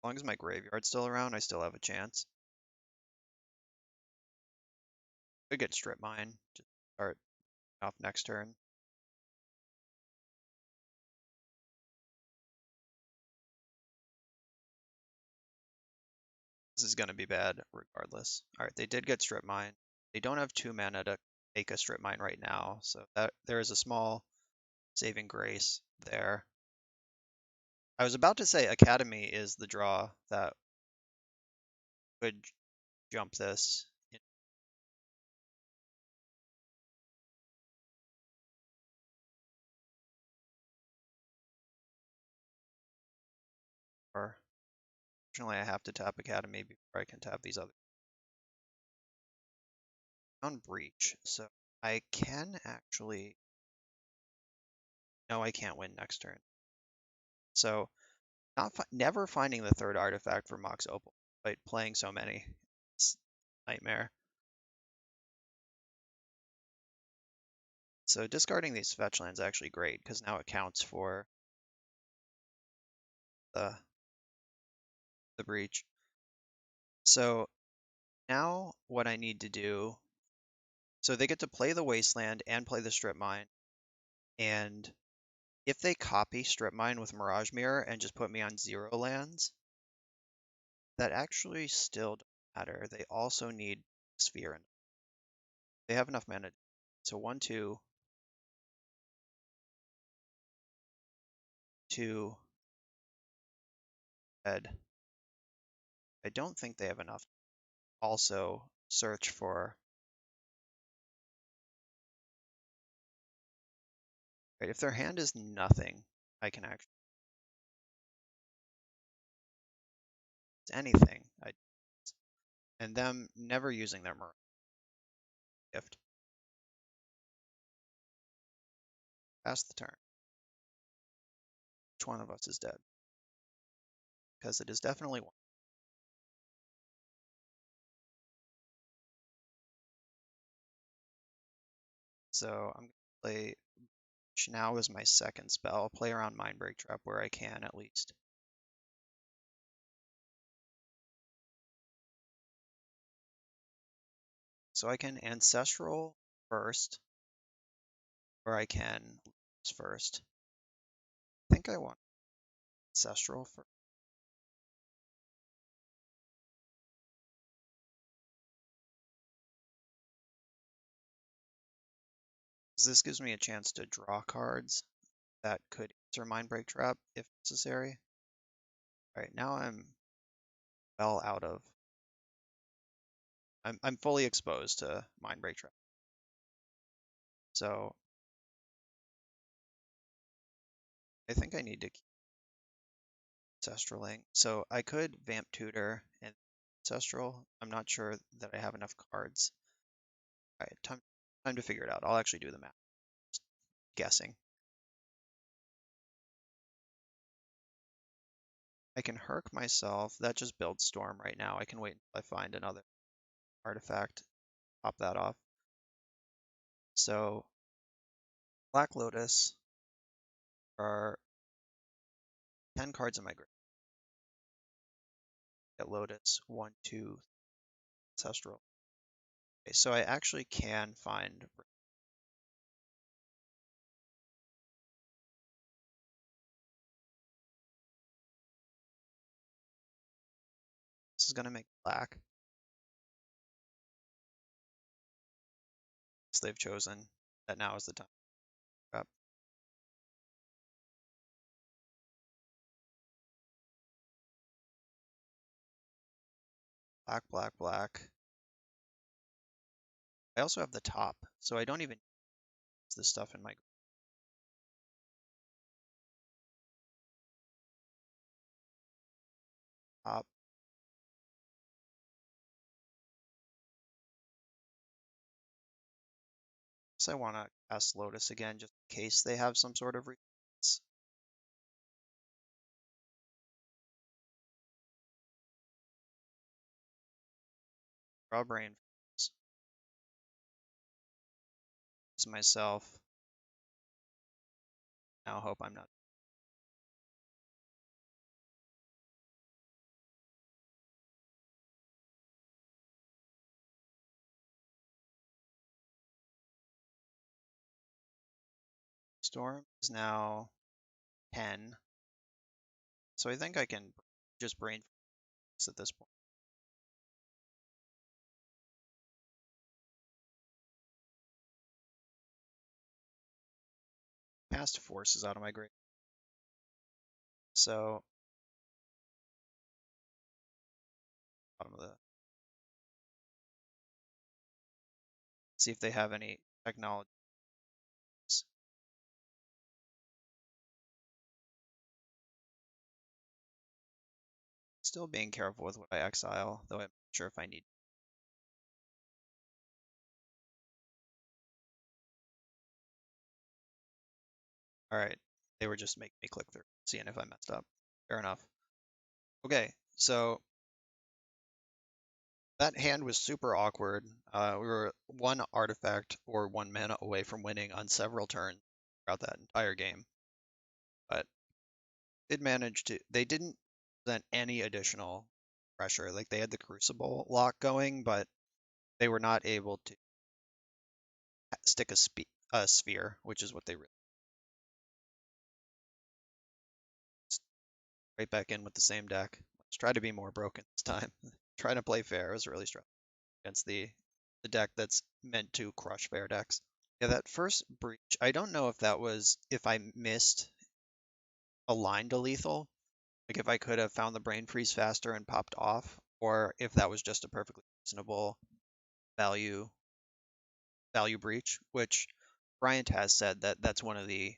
B: As long as my graveyard's still around, I still have a chance. Could get Strip Mine. Just start off next turn. This is going to be bad regardless. All right, they did get Strip Mine. They don't have 2 mana to make a Strip Mine right now, so that there is a small saving grace there. I was about to say Academy is the draw that could jump this. Or fortunately, I have to tap Academy before I can tap these other. On Breach, so I can actually. No, I can't win next turn. So, never finding the third artifact for Mox Opal, but playing so many. It's nightmare. So discarding these fetch lands is actually great because now it counts for the breach. So now what I need to do, so they get to play the Wasteland and play the Strip Mine, and if they copy Strip Mine with Mirage Mirror and just put me on 0 lands, that actually still doesn't matter. They also need Sphere. They have enough mana. So 1, 2, 2, Ed. I don't think they have enough to also search for. Right, if their hand is nothing, I can actually it's anything. And them never using their Mirror gift. Pass the turn. Which one of us is dead? Because it is definitely one. So I'm gonna play now is my second spell. I'll play around Mindbreak Trap where I can at least. So I can Ancestral first, or I can lose first. I think I want Ancestral first. This gives me a chance to draw cards that could answer Mindbreak Trap if necessary. Alright, now I'm well out of. I'm fully exposed to Mindbreak Trap. So I think I need to keep Ancestraling. So I could Vamp Tutor and Ancestral. I'm not sure that I have enough cards. Alright, time to figure it out. I'll actually do the math. Just guessing. I can Herc myself. That just builds Storm right now. I can wait until I find another artifact. Pop that off. So Black Lotus are 10 cards in my grave. Get Lotus, 1, 2, Ancestral. Okay, so I actually can find. This is gonna make black. So they've chosen that now is the time. Crap. Black, black, black. I also have the top, so I don't even use this stuff in my top. So I want to cast Lotus again, just in case they have some sort of response. Draw Brain myself. Now hope I'm not. Storm is now 10. So I think I can just Brain at this point. Cast Forces out of my grave. So bottom of the. See if they have any technology. Still being careful with what I exile, though I'm not sure if I need. Alright, they were just making me click through, seeing if I messed up. Fair enough. Okay, so that hand was super awkward. We were one artifact or 1 mana away from winning on several turns throughout that entire game. But it managed to, they didn't present any additional pressure. Like they had the Crucible lock going, but they were not able to stick a sphere, which is what they really. Right back in with the same deck. Let's try to be more broken this time. Trying to play fair was really stressful against the deck that's meant to crush fair decks. Yeah, that first breach, I don't know if that was if I missed a line to lethal, Like if I could have found the brain freeze faster and popped off, or if that was just a perfectly reasonable value breach, which Bryant has said that that's one of the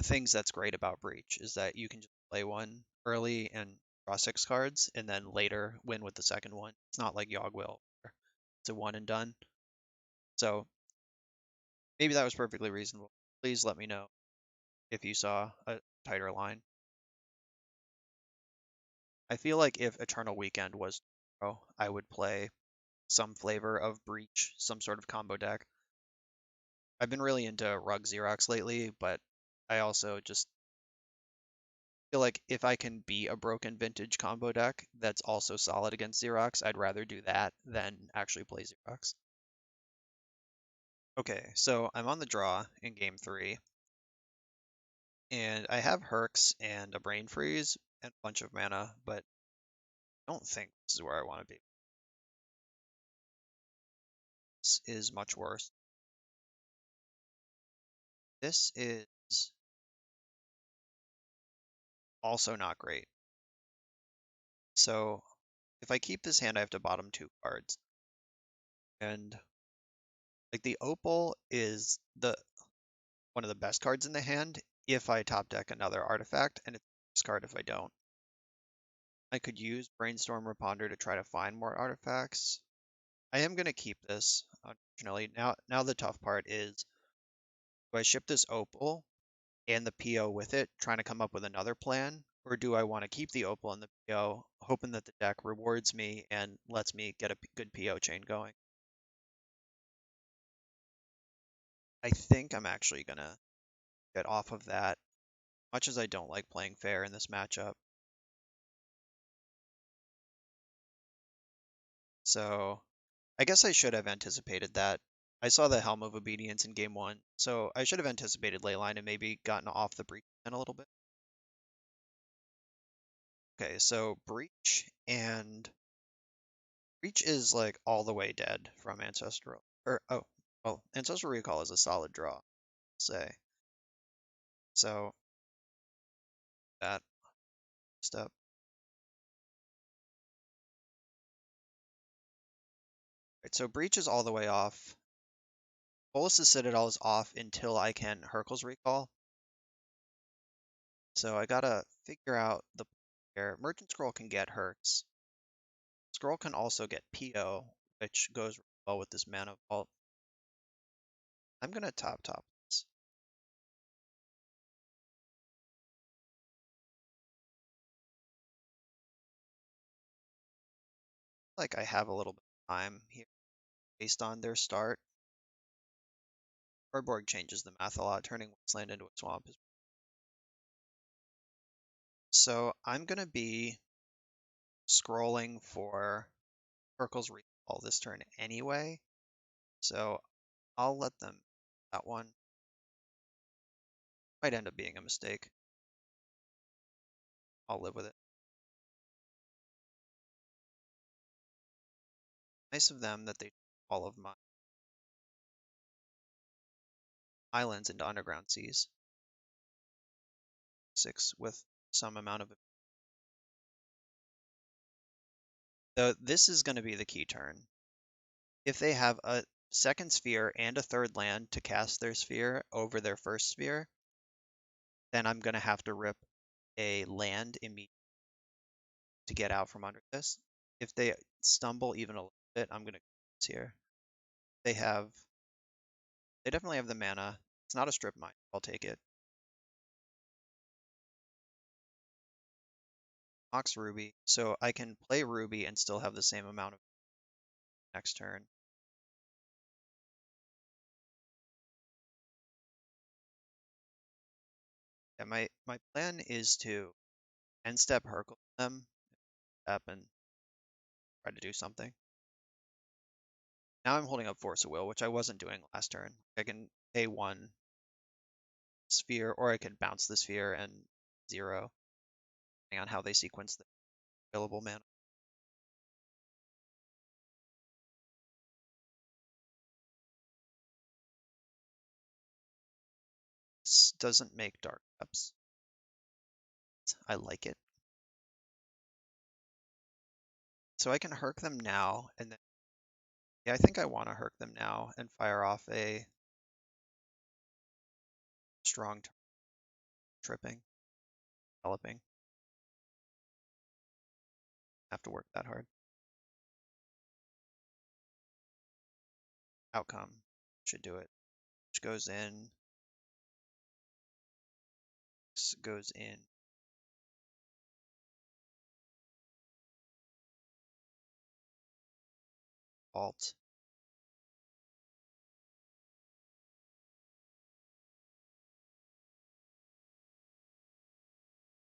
B: things that's great about breach is that you can just play one early and draw 6 cards and then later win with the second one. It's not like Yogg will, where it's a one and done. So maybe that was perfectly reasonable. Please let me know if you saw a tighter line. I feel like if Eternal Weekend was tomorrow, I would play some flavor of Breach, some sort of combo deck. I've been really into Rug Xerox lately, but I also just feel like if I can be a broken vintage combo deck that's also solid against Xerox, I'd rather do that than actually play Xerox. Okay, so I'm on the draw in game 3, and I have Herx and a Brain Freeze and a bunch of mana, but I don't think this is where I want to be. This is much worse. This is also not great. So if I keep this hand, I have to bottom 2 cards. And like the Opal is the one of the best cards in the hand if I top deck another artifact, and it's the best card if I don't. I could use Brainstorm or Ponder to try to find more artifacts. I am going to keep this, unfortunately. Now the tough part is, do I ship this Opal and the PO with it, trying to come up with another plan? Or do I want to keep the Opal and the PO, hoping that the deck rewards me and lets me get a good PO chain going? I think I'm actually going to get off of that, much as I don't like playing fair in this matchup. So I guess I should have anticipated that. I saw the Helm of Obedience in game 1, so I should have anticipated Leyline and maybe gotten off the Breach a little bit. Okay, so Breach and Breach is like all the way dead from Ancestral. Or, oh, well, Ancestral Recall is a solid draw, say. So, that step. Right, so Breach is all the way off. Bolus's Citadel is off until I can Hurkyl's Recall. So I gotta figure out the here. Merchant Scroll can get Herx. Scroll can also get PO, which goes well with this Mana Vault. I'm gonna top this. Like I have a little bit of time here based on their start. Cardboard changes the math a lot, turning Wasteland into a swamp. So I'm gonna be scrolling for Hurkyl's Recall this turn anyway. So I'll let them that one. Might end up being a mistake. I'll live with it. Nice of them that they all of my islands into underground seas. 6 with some amount of. So this is going to be the key turn. If they have a second sphere and a third land to cast their sphere over their first sphere, then I'm going to have to rip a land immediately to get out from under this. If they stumble even a little bit, I'm going to here. They definitely have the mana. It's not a strip mine. I'll take it. Mox Ruby, so I can play Ruby and still have the same amount of next turn. Yeah, my plan is to end step Hurkyl them, step and try to do something. Now I'm holding up Force of Will, which I wasn't doing last turn. I can pay 1 sphere, or I could bounce the sphere and 0, depending on how they sequence the available mana. This doesn't make Dark Depths. I like it. so I can herc them now, and then yeah, I think I want to herc them now and fire off a strong tripping, developing. Have to work that hard. Outcome should do it. Which goes in. This goes in. Alt.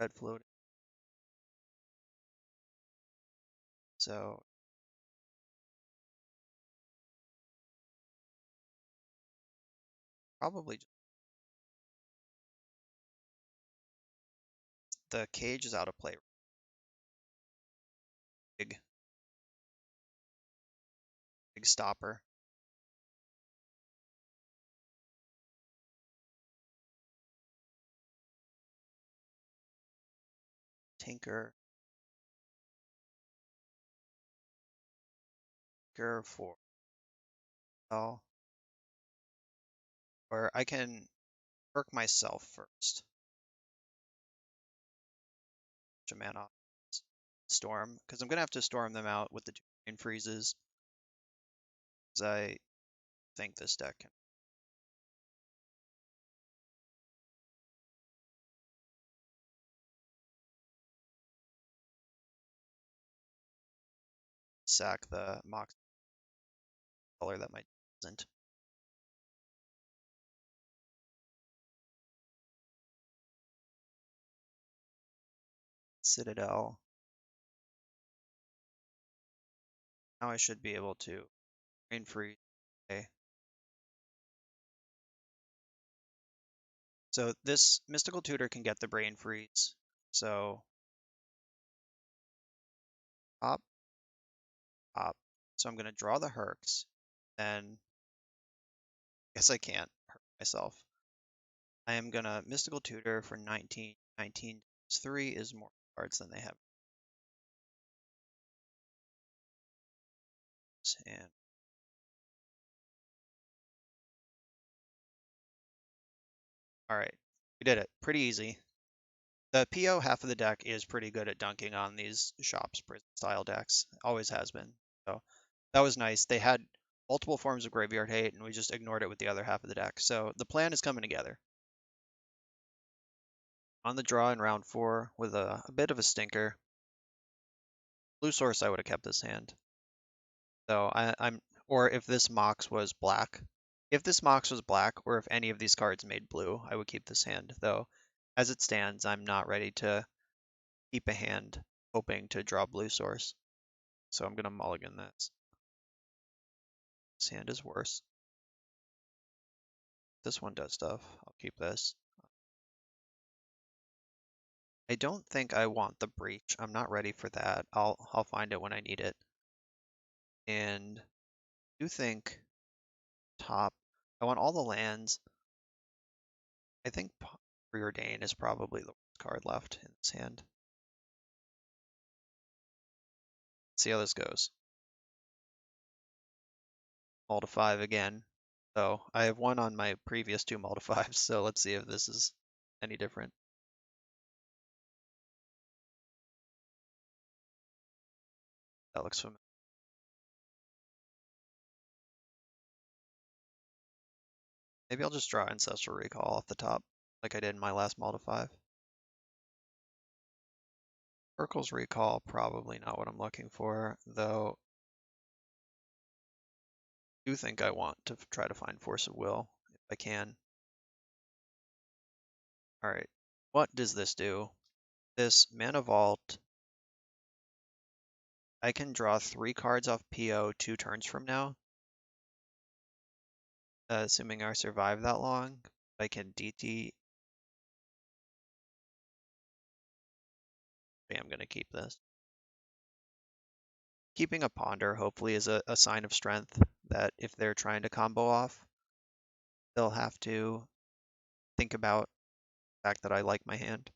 B: Red floating. So probably the cage is out of play. Big stopper. Tinker. Tinker for oh. Or I can perk myself first. A mana storm, because I'm gonna have to storm them out with the 2 brain freezes. Because I think this deck can sack the Mox color that might isn't. Citadel. Now I should be able to brain freeze. Okay. So this Mystical Tutor can get the brain freeze. So top, top. So I'm gonna draw the Hercs. Then I guess I can't hurt myself. I am gonna Mystical Tutor for 19. 19 times 3 is more cards than they have. And all right, we did it. Pretty easy. The PO half of the deck is pretty good at dunking on these shops prison style decks. Always has been. So that was nice. They had multiple forms of graveyard hate, and we just ignored it with the other half of the deck. So the plan is coming together. On the draw in round 4 with a bit of a stinker. Blue source, I would have kept this hand. So or if this Mox was black. If this Mox was black, or if any of these cards made blue, I would keep this hand. Though, as it stands, I'm not ready to keep a hand hoping to draw blue source. So I'm going to mulligan this. This hand is worse. This one does stuff. I'll keep this. I don't think I want the breach. I'm not ready for that. I'll find it when I need it. And I do think top. I want all the lands. I think Preordain is probably the worst card left in this hand. Let's see how this goes. Mull to 5 again. So I have one on my previous 2 mull to 5s, so let's see if this is any different. That looks familiar. Maybe I'll just draw Ancestral Recall off the top, like I did in my last mull to 5. Urkel's Recall, probably not what I'm looking for, though I do think I want to try to find Force of Will, if I can. Alright, what does this do? This Mana Vault, I can draw 3 cards off PO 2 turns from now. Assuming I survive that long, I can DT. I'm going to keep this. Keeping a Ponder hopefully is a sign of strength that if they're trying to combo off, they'll have to think about the fact that I like my hand.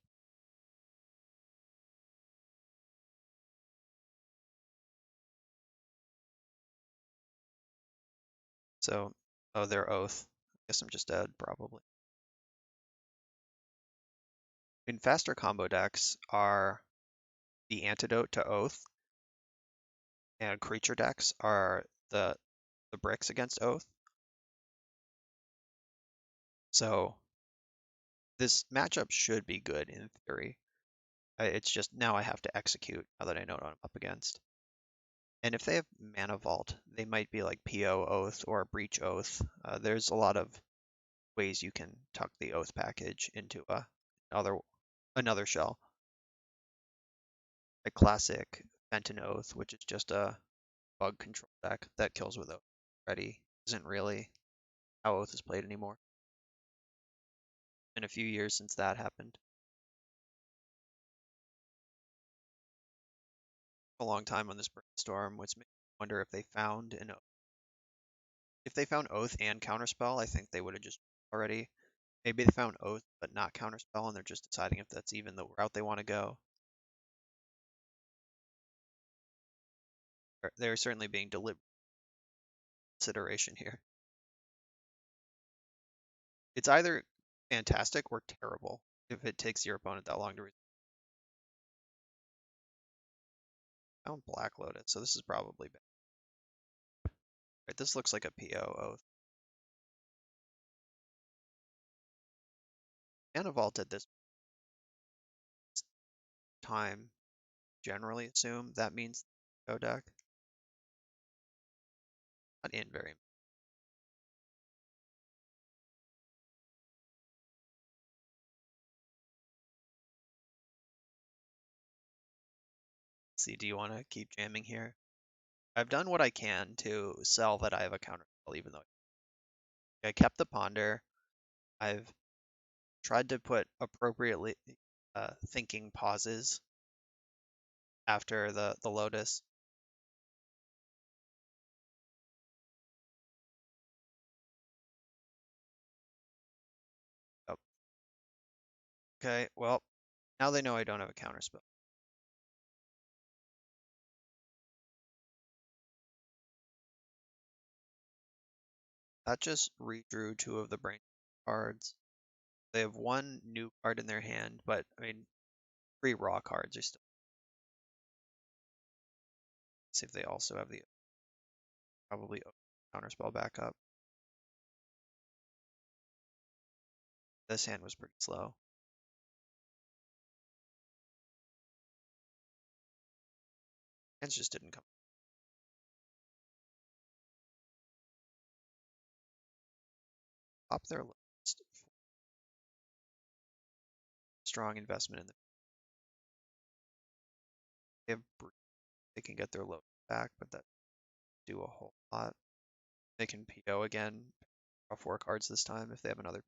B: So, oh, their Oath. I guess I'm just dead, probably. I mean, faster combo decks are the antidote to Oath, and creature decks are the bricks against Oath. So this matchup should be good in theory. It's just now I have to execute now that I know what I'm up against. And if they have Mana Vault, they might be like PO Oath or Breach Oath. There's a lot of ways you can tuck the Oath package into another shell. A classic Fenton Oath, which is just a bug control deck that kills with Oath already, isn't really how Oath is played anymore. Been a few years since that happened. A long time on this brainstorm, which makes me wonder if they found Oath and Counterspell. I think they would have just already. Maybe they found Oath but not Counterspell, and they're just deciding if that's even the route they want to go. They're certainly being deliberate consideration here. It's either fantastic or terrible if it takes your opponent that long to read. Found Black Lotus, so this is probably bad. Right, this looks like a PO Oath. Mana Vault at this time, generally assume that means PO deck. Not in very much. See, do you want to keep jamming here? I've done what I can to sell that I have a counterspell, even though I kept the Ponder. I've tried to put appropriately thinking pauses after the Lotus. Oh, okay, well, now they know I don't have a counterspell. That just redrew 2 of the brain cards. They have 1 new card in their hand, but I mean, 3 raw cards are still. Let's see if they also have the probably counterspell backup. This hand was pretty slow. Hands just didn't come. Top their list. Strong investment in the. They have they can get their load back, but that do a whole lot. They can PO again, draw 4 cards this time if they have another.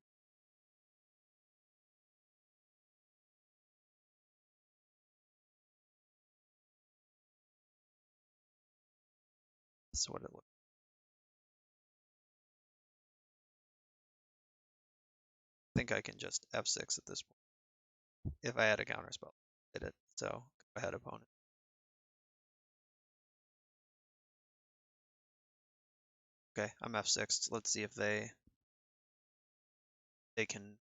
B: That's what it looks. I think I can just F6 at this point. If I had a counterspell, did it. So go ahead, opponent. Okay, I'm F6. Let's see if they can.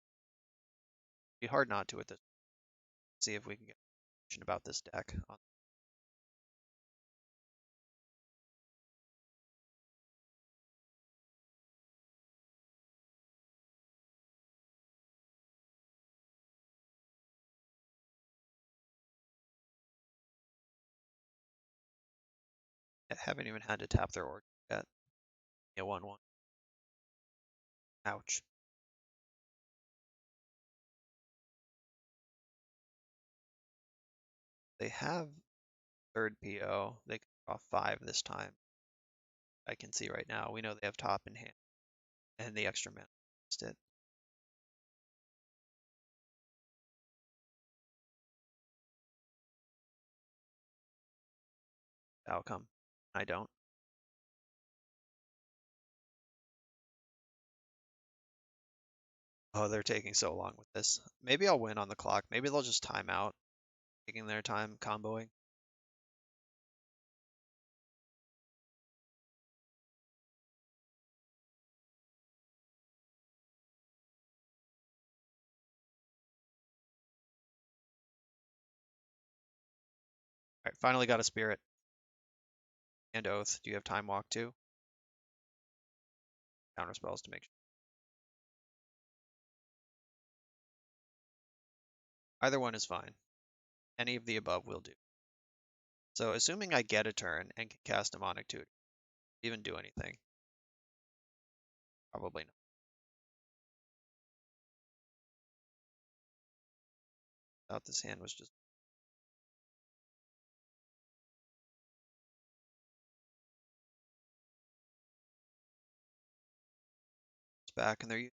B: Be hard not to at this. See if we can get information about this deck. I haven't even had to tap their order yet. Yeah, 1/1. Ouch. They have third PO. They can draw 5 this time. I can see right now. We know they have top in hand. And the extra mana against it. Outcome. I don't. Oh, they're taking so long with this. Maybe I'll win on the clock. Maybe they'll just time out, taking their time comboing. Finally got a spirit. And oath. Do you have time walk too? Counter spells to make sure. Either one is fine. Any of the above will do. So assuming I get a turn and can cast Demonic Tutor, even do anything. Probably not. Thought this hand was just back and they're using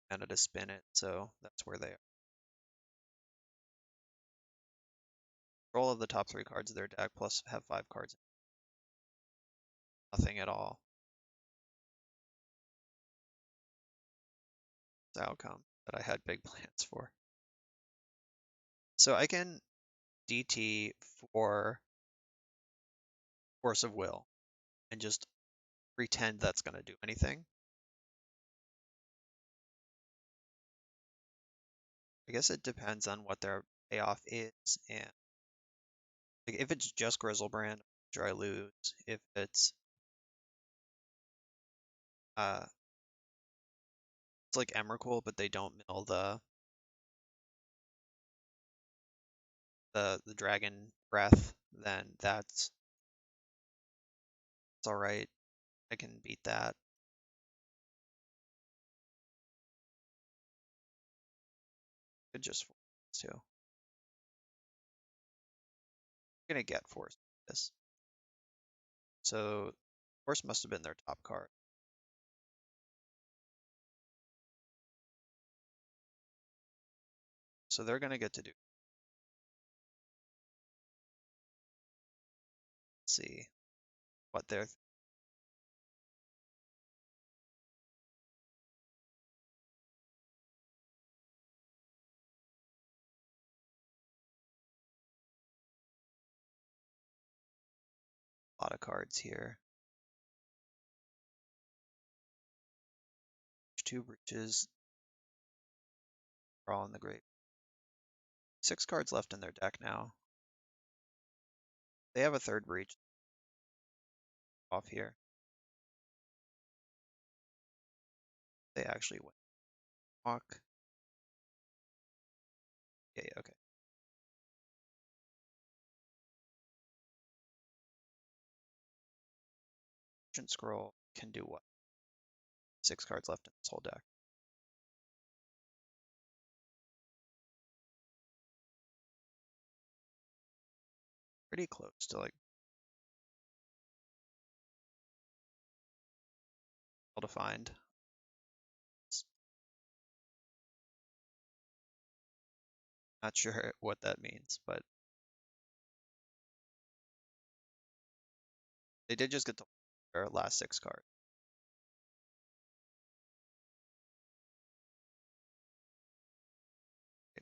B: mana to spin it, so that's where they are. Roll of the top 3 cards of their deck, plus have 5 cards. Nothing at all. The outcome that I had big plans for. So I can DT for Force of Will and just pretend that's going to do anything. I guess it depends on what their payoff is, and like, if it's just Grizzlebrand, sure I lose. If it's it's like Emrakul, but they don't mill the dragon breath, then that's all right. I can beat that. Could just force too. I'm gonna get force this. So force must have been their top card. So they're gonna get to do. Let's see what they're. A lot of cards here. 2 breaches. Are all in the grave. 6 cards left in their deck now. They have a 3rd breach off here. They actually win. Walk. Yeah, okay. Ancient Scroll can do what? 6 cards left in this whole deck. Pretty close to like well defined. Not sure what that means, but they did just get to their last 6 cards.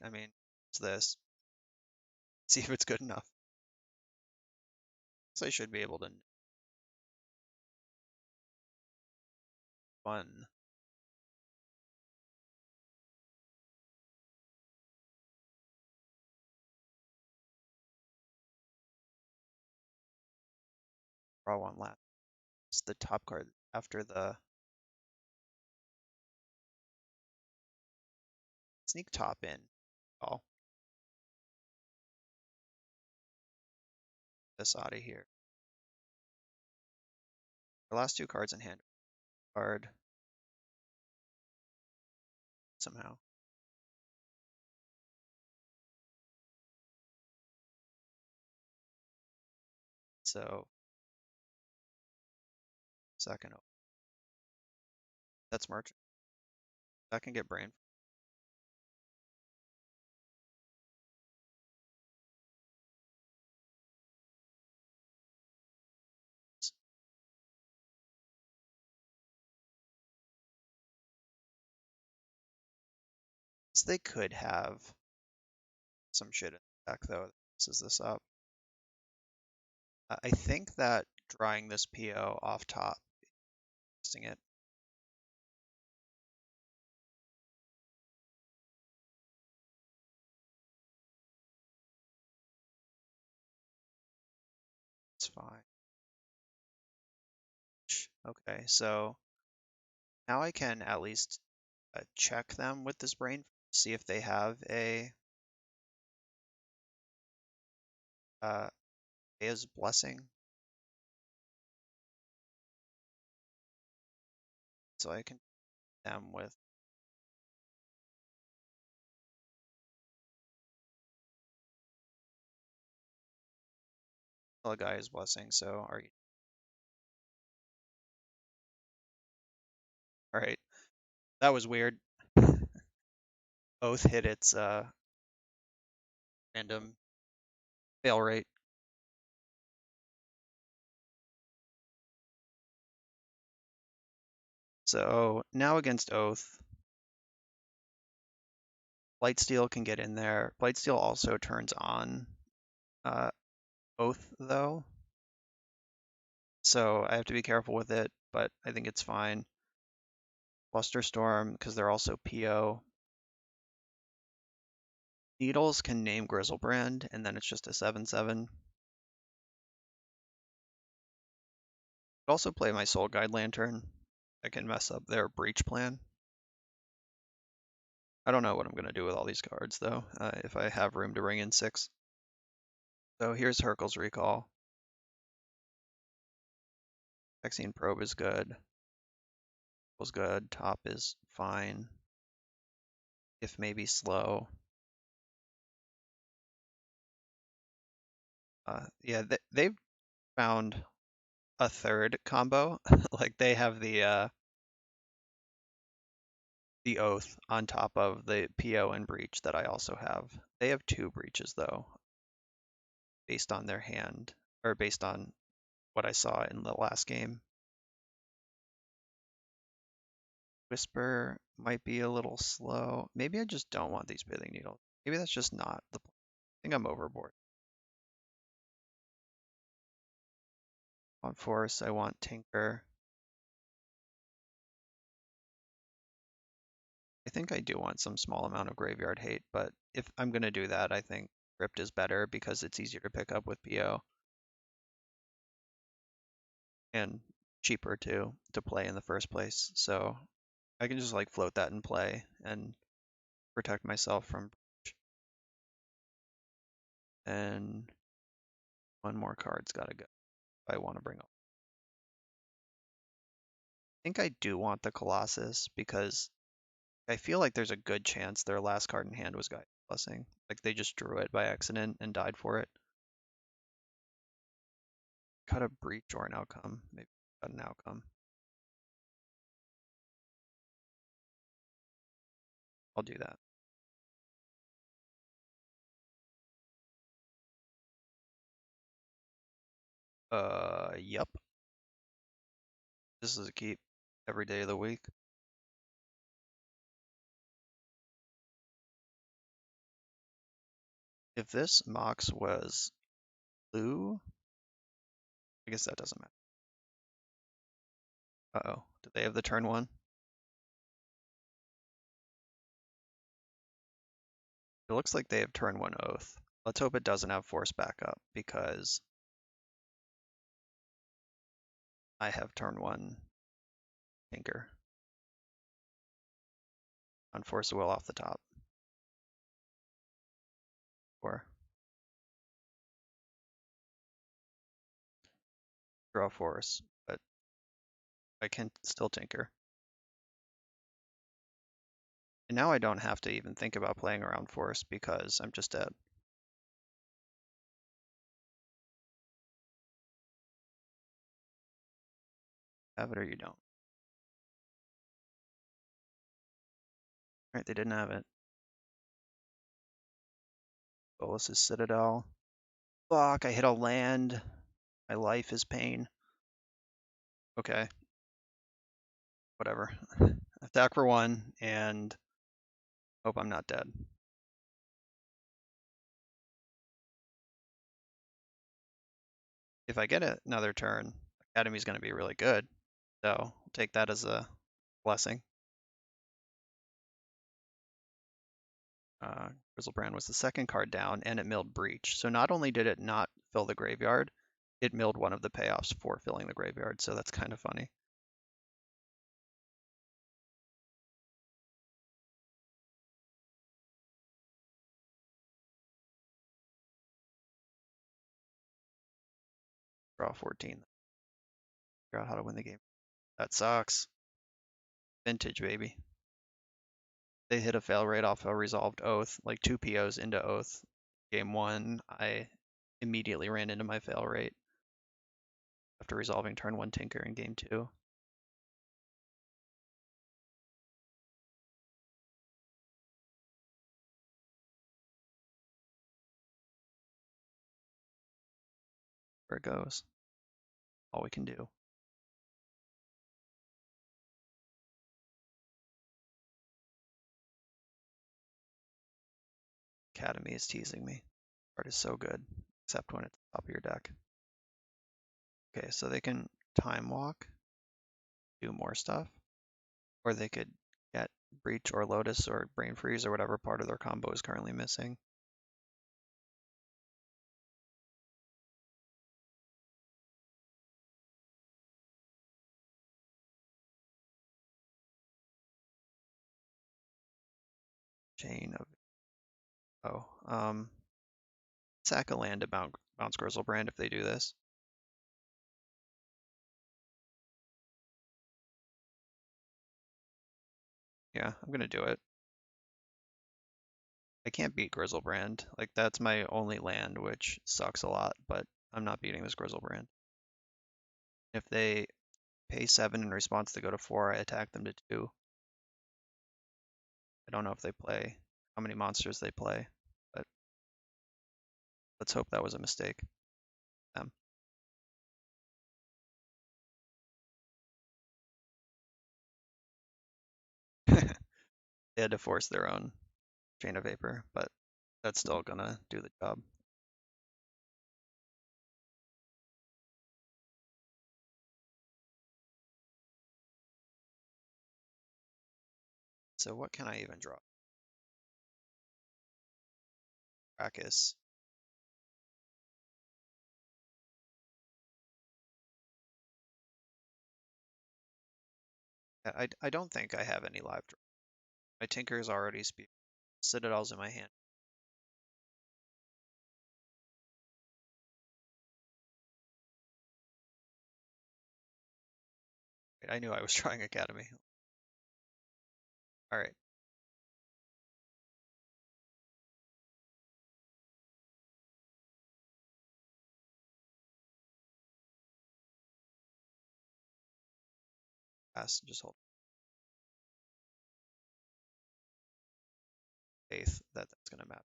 B: I mean, it's this. See if it's good enough. So I should be able to. One. Draw one last. It's the top card after the sneak top in. Oh. This out of here. The last 2 cards in hand. Card. Somehow. So. Second. That's Merchant. That can get brain. So they could have some shit in the deck though. Messes this up. I think that drawing this PO off top, testing it. That's fine. Okay, so now I can at least check them with this brain, see if they have a Gaea's Blessing. So I can them with a Gaia's Blessing. So are you all right? That was weird. Oath hit its random fail rate. So now against Oath, Blightsteel can get in there. Blightsteel also turns on Oath though, so I have to be careful with it, but I think it's fine. Flusterstorm, because they're also PO. Needles can name Grizzlebrand, and then it's just a 7/7. Could also play my Soul Guide Lantern. I can mess up their breach plan. I don't know what I'm going to do with all these cards, though, if I have room to bring in 6. So here's Hurkyl's Recall. Vaccine Probe is good. Was good. Top is fine. If maybe slow. Yeah, they've found a third combo. Like they have the Oath on top of the PO and Breach that I also have. They have 2 breaches though, based on their hand, or based on what I saw in the last game. Whisper might be a little slow. Maybe I just don't want these Pithing Needles. Maybe that's just not the plan. I think I'm overboard. On Force, I want Tinker. I think I do want some small amount of Graveyard Hate, but if I'm going to do that, I think Crypt is better because it's easier to pick up with PO. And cheaper too to play in the first place. So I can just like float that in play and protect myself from breach. And one more card's gotta go if I want to bring up. I think I do want the Colossus because I feel like there's a good chance their last card in hand was Gaia's Blessing. Like they just drew it by accident and died for it. Cut a breach or an outcome. Maybe cut an outcome. I'll do that. Yep. This is a keep every day of the week. If this Mox was blue, I guess that doesn't matter. Uh-oh, do they have the turn 1? It looks like they have turn 1 Oath. Let's hope it doesn't have Force backup because I have turn 1 Tinker. Unforce a Will off the top. Or draw Force, but I can still Tinker. And now I don't have to even think about playing around Force because I'm just dead. Have it or you don't. Alright, they didn't have it. Bolus's Citadel. Fuck, I hit a land. My life is pain. Okay. Whatever. Attack for 1 and hope I'm not dead. If I get another turn, Academy's going to be really good. So I'll take that as a blessing. Grizzlebrand was the second card down, and it milled Breach. So not only did it not fill the graveyard, it milled one of the payoffs for filling the graveyard, so that's kind of funny. Draw 14. Figure out how to win the game. That sucks. Vintage, baby. They hit a fail rate off a resolved oath, like 2 POs into oath. Game 1, I immediately ran into my fail rate after resolving turn 1 Tinker in game 2. Where it goes. All we can do. Academy is teasing me. Card is so good, except when it's top of your deck. Okay, so they can time walk, do more stuff, or they could get Breach or Lotus or Brain Freeze or whatever part of their combo is currently missing. Chain of sack a land to bounce Grizzlebrand if they do this. Yeah, I'm gonna do it. I can't beat Grizzlebrand. Like, that's my only land, which sucks a lot, but I'm not beating this Grizzlebrand. If they pay 7 in response to go to 4, I attack them to 2. I don't know if they play, how many monsters they play, but let's hope that was a mistake. They had to force their own Chain of Vapor, but that's still gonna do the job. So what can I even draw? Brackus. I don't think I have any live draw. My Tinker's already speed. Citadel's in my hand. I knew I was trying Academy. All right. Pass. Just hold faith that that's gonna map.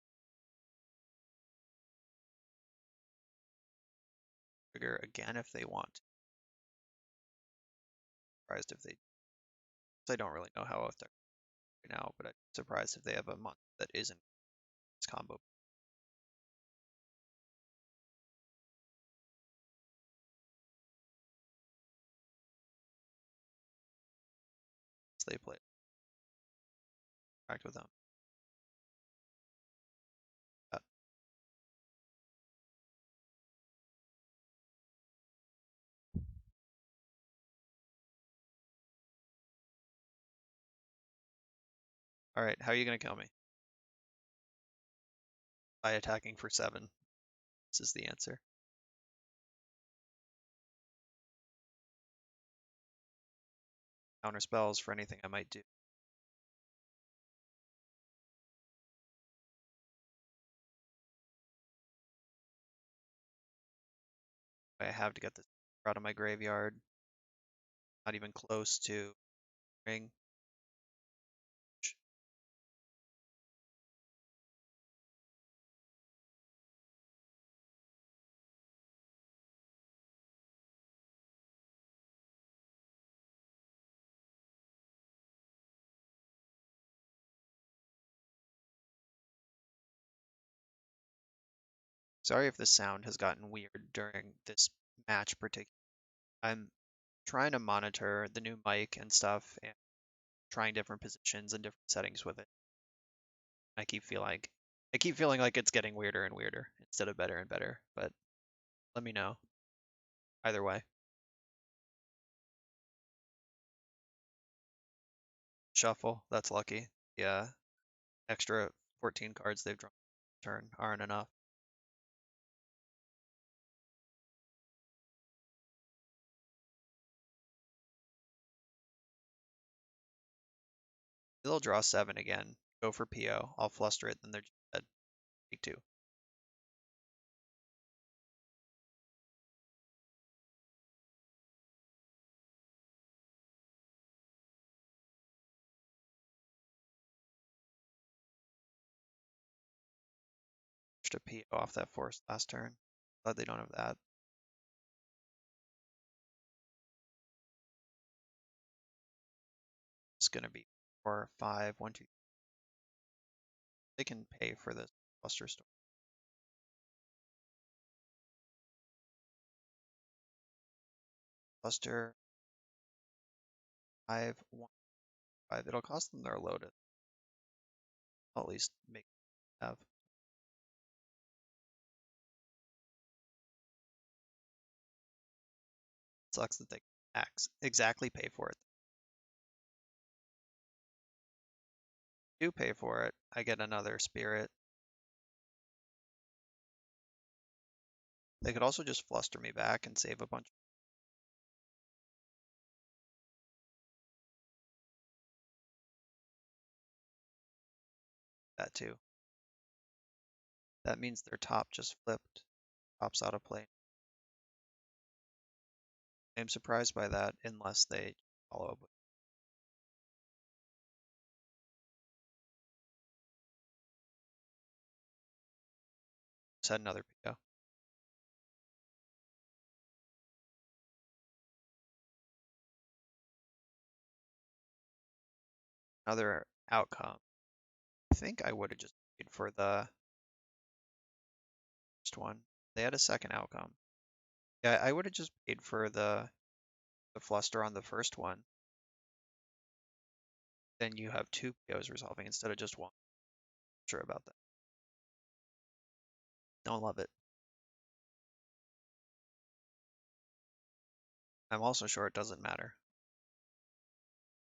B: Trigger again if they want. Surprised if they. I don't really know how they're right now, but I'm surprised if they have a month that isn't this combo. So they play. Interact with them. All right. How are you gonna kill me? By attacking for 7. This is the answer. Counter spells for anything I might do. I have to get this out of my graveyard. Not even close to ring. Sorry if the sound has gotten weird during this match particular. I'm trying to monitor the new mic and stuff and trying different positions and different settings with it. I keep feeling like it's getting weirder and weirder instead of better and better, but let me know. either way. Shuffle, that's lucky. Yeah, extra 14 cards they've drawn turn aren't enough. They'll draw 7 again, go for PO, I'll fluster it, then they're just dead. Take 2. Just a PO off that force last turn. Glad they don't have that. It's gonna be 4, 5, 1, 2. They can pay for this fluster store. Fluster 5, 1, 5. It'll cost them their load. I'll at least make have. Sucks that they exactly pay for it. Do pay for it. I get another spirit. They could also just fluster me back and save a bunch. That too. That means their top just flipped. Top's out of play. I'm surprised by that unless they follow up with. Just had another PO. Another outcome. I think I would have just paid for the first one. They had a second outcome. Yeah, I would have just paid for the fluster on the first one. Then you have 2 POs resolving instead of just one. Sure about that. Don't love it. I'm also sure it doesn't matter.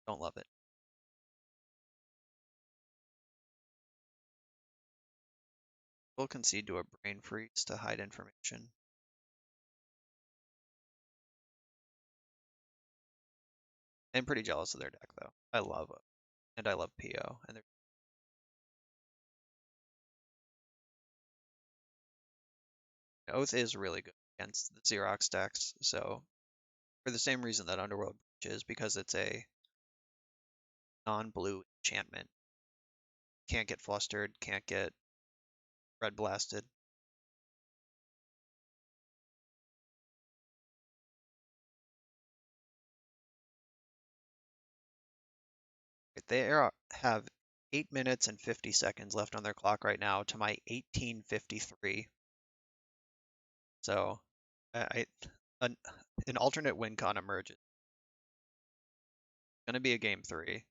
B: Don't love it. We'll concede to a brain freeze to hide information. I'm pretty jealous of their deck though. I love it. And I love PO. And their Oath is really good against the Xerox decks. So for the same reason that Underworld Breach is, because it's a non-blue enchantment. Can't get flustered, can't get red blasted. They have 8 minutes and 50 seconds left on their clock right now to my 18:53. So I an, an alternate win con emerges. Gonna be a game 3.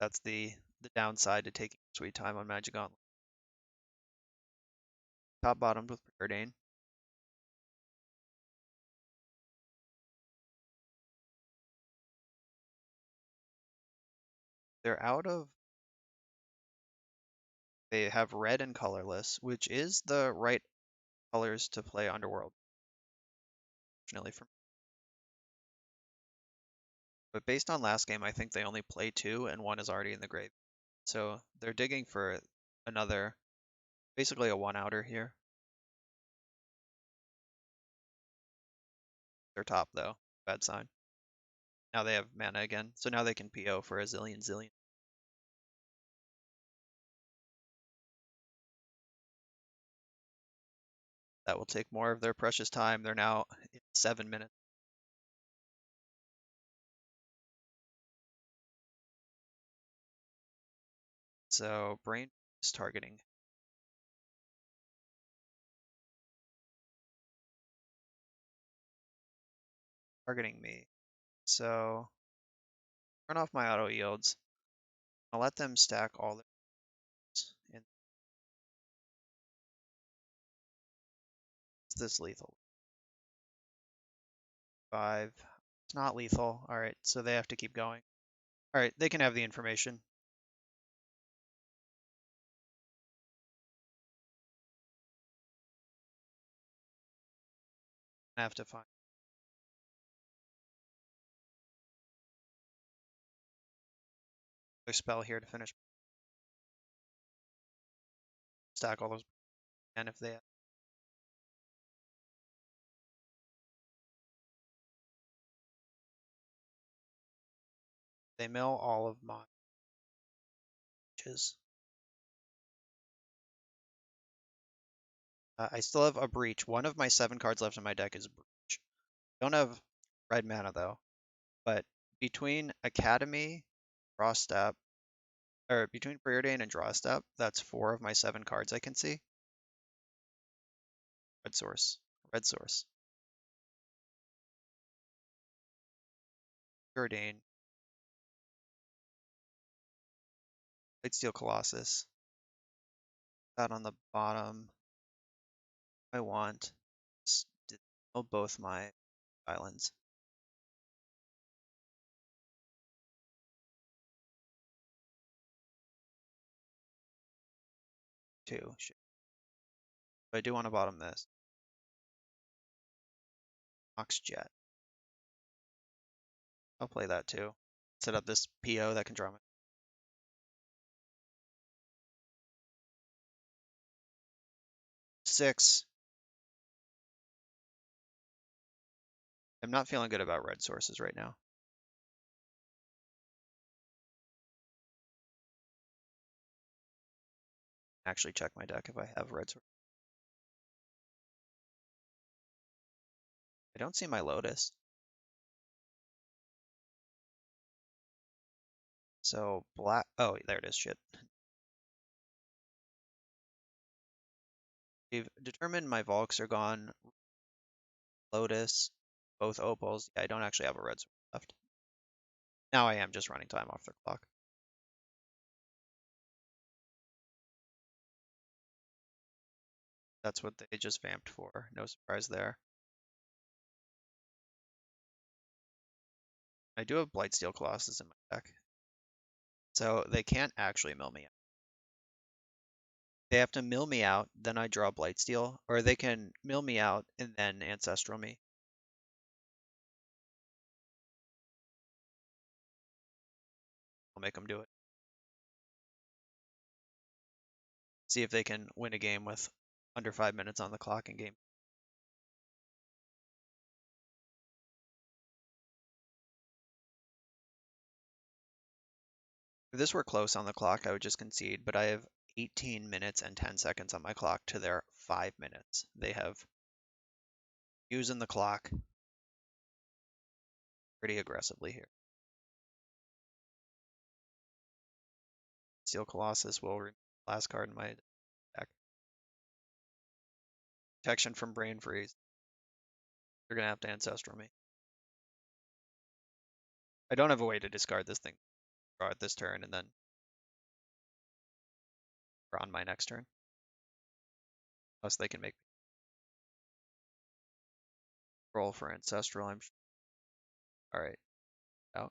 B: That's the downside to taking sweet time on Magic Gauntlet. Top bottomed with Preordain. They're out of. They have red and colorless, which is the right colors to play Underworld. Fortunately for me. But based on last game, I think they only play 2 and 1 is already in the grave. So they're digging for another, basically a 1-outer here. They're top though, bad sign. Now they have mana again, so now they can PO for a zillion. That will take more of their precious time. They're now 7 minutes. So Brain is targeting. Targeting me. So turn off my auto yields. I'll let them stack all their in. Is this lethal? 5. It's not lethal. Alright, so they have to keep going. Alright, they can have the information. I have to find a spell here to finish. Stack all those, and if they mill all of my witches. I still have a breach. One of my 7 cards left in my deck is breach. Don't have red mana though, but between Academy, Draw Step, or between Preordain and Draw Step, that's 4 of my 7 cards I can see. Red source. Red source. Preordain. Lightsteel Colossus. That on the bottom. I want to mill both my islands. Too. Shit. But I do want to bottom this. Ox Jet. I'll play that too. Set up this PO that can draw my 6. I'm not feeling good about red sources right now. Actually check my deck if I have red sources. I don't see my Lotus. So black, oh, there it is, shit. We've determined my Volks are gone. Lotus, both Opals. Yeah, I don't actually have a red source left. Now I am just running time off the clock. That's what they just vamped for. No surprise there. I do have Blightsteel Colossus in my deck. So they can't actually mill me out. They have to mill me out, then I draw Blightsteel, or they can mill me out and then Ancestral me. I'll make them do it. See if they can win a game with under 5 minutes on the clock in game. If this were close on the clock, I would just concede, but I have 18 minutes and 10 seconds on my clock to their 5 minutes. They have using the clock pretty aggressively here. Steel Colossus will remove the last card in my deck. Protection from Brain Freeze. They're gonna have to Ancestral me. I don't have a way to discard this thing. Draw it this turn and then draw on my next turn. Unless they can make me roll for Ancestral, I'm sure. Alright. Out.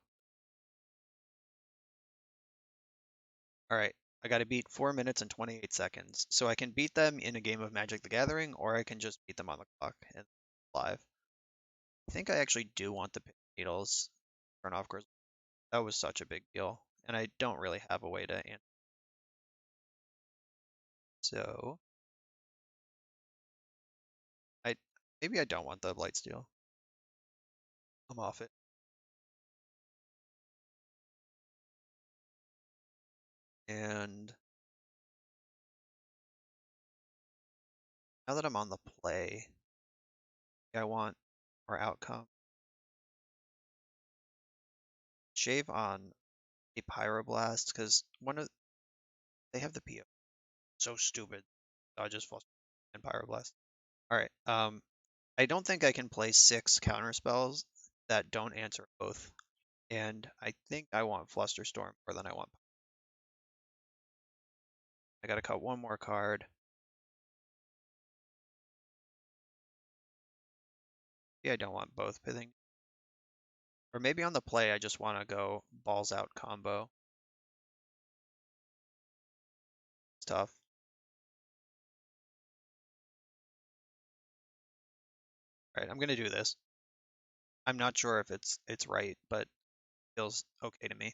B: Alright. I gotta beat 4 minutes and 28 seconds. So I can beat them in a game of Magic the Gathering, or I can just beat them on the clock and live. I think I actually do want the Pit Needles turn off Grizzly. That was such a big deal. And I don't really have a way to answer. So maybe I don't want the Blightsteel. I'm off it. And now that I'm on the play, I want more outcome. Shave on a Pyroblast, because they have the PO. So stupid. I just flush and Pyroblast. Alright, I don't think I can play 6 counter spells that don't answer both. And I think I want Flusterstorm more than I want. I gotta cut one more card. Maybe I don't want both pithing. Or maybe on the play I just want to go balls out combo. It's tough. Alright, I'm gonna do this. I'm not sure if it's right, but it feels okay to me.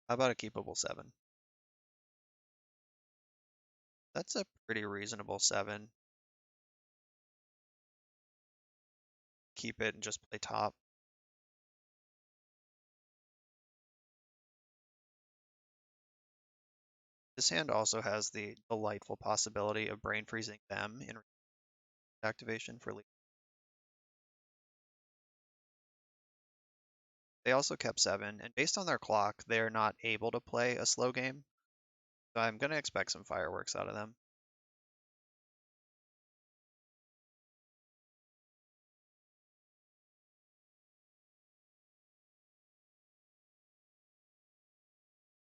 B: How about a keepable 7? That's a pretty reasonable 7. Keep it and just play top. This hand also has the delightful possibility of brain freezing them in activation for lead. They also kept 7, and based on their clock, they are not able to play a slow game. So I'm going to expect some fireworks out of them.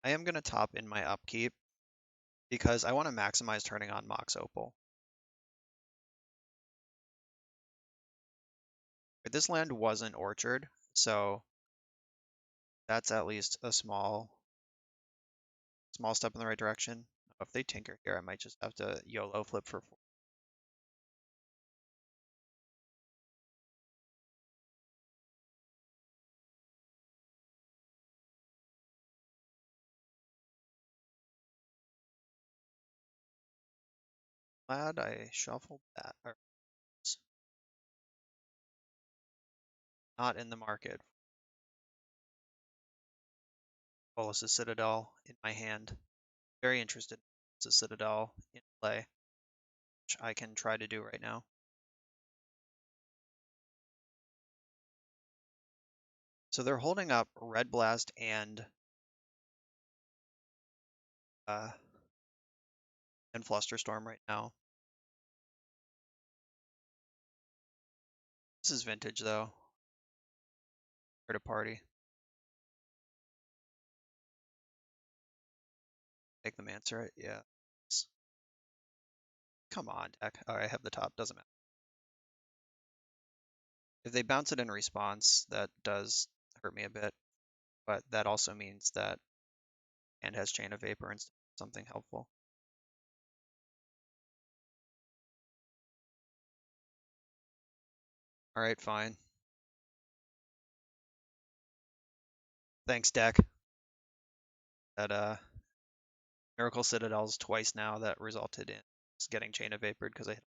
B: I am going to top in my upkeep because I want to maximize turning on Mox Opal. But this land wasn't Orchard, so that's at least a small step in the right direction. If they tinker here, I might just have to YOLO flip for 4. Glad I shuffled that. Or not in the market. Bolus's Citadel in my hand. Very interested in Bolus's Citadel in play, which I can try to do right now. So they're holding up Red Blast and Flusterstorm right now. This is vintage though. For the party. Make them answer it. Yeah. Come on, deck. Alright, I have the top. Doesn't matter. If they bounce it in response, that does hurt me a bit. But that also means that hand has Chain of Vapor and something helpful. Alright, fine. Thanks, deck. That Miracle Citadels twice now that resulted in getting Chain of Vapored because I hit.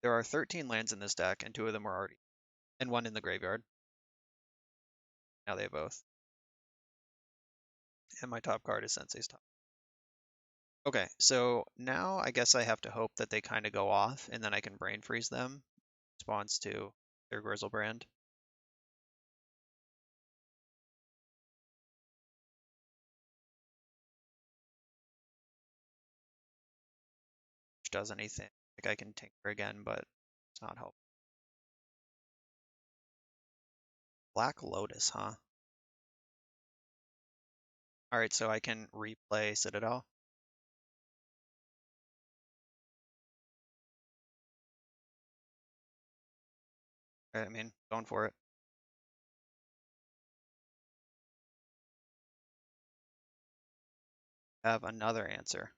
B: There are 13 lands in this deck, and 2 of them are already, and 1 in the graveyard. Now they have both. And my top card is Sensei's top. Okay, so now I guess I have to hope that they kind of go off, and then I can brain freeze them in response to their Grizzlebrand. Which does anything. Like I can tinker again, but it's not helpful. Black Lotus, huh? Alright, so I can replay Citadel. I mean, going for it. Have another answer.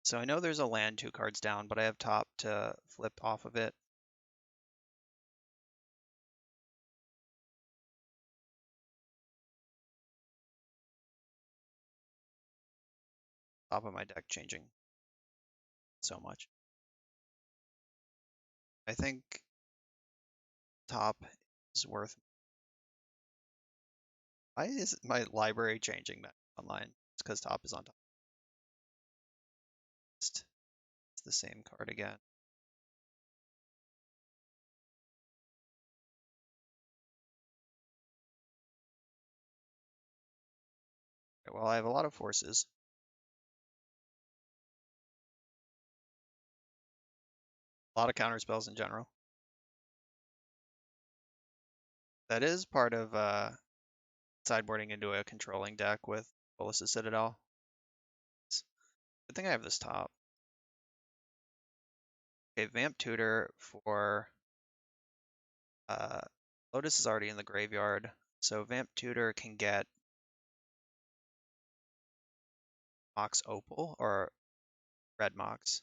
B: So I know there's a land 2 cards down, but I have top to flip off of it. Top of my deck changing so much. I think top is worth. Why is my library changing that online? It's because top is on top. It's the same card again. Okay, well, I have a lot of forces. A lot of counter spells in general. That is part of sideboarding into a controlling deck with Bolas's Citadel. Good thing I have this top. Okay, Vamp Tutor for Lotus is already in the graveyard, so Vamp Tutor can get Mox Opal or Red Mox.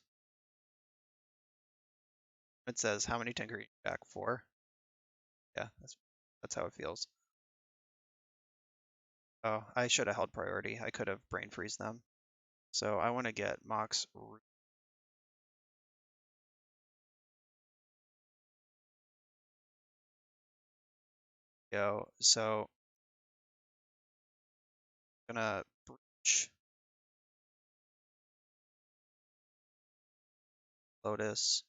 B: It says how many Tinker you back? 4. Yeah, that's how it feels. Oh, I should have held priority. I could have brain freeze them. So I want to get Mox Rio. So I'm gonna breach Lotus.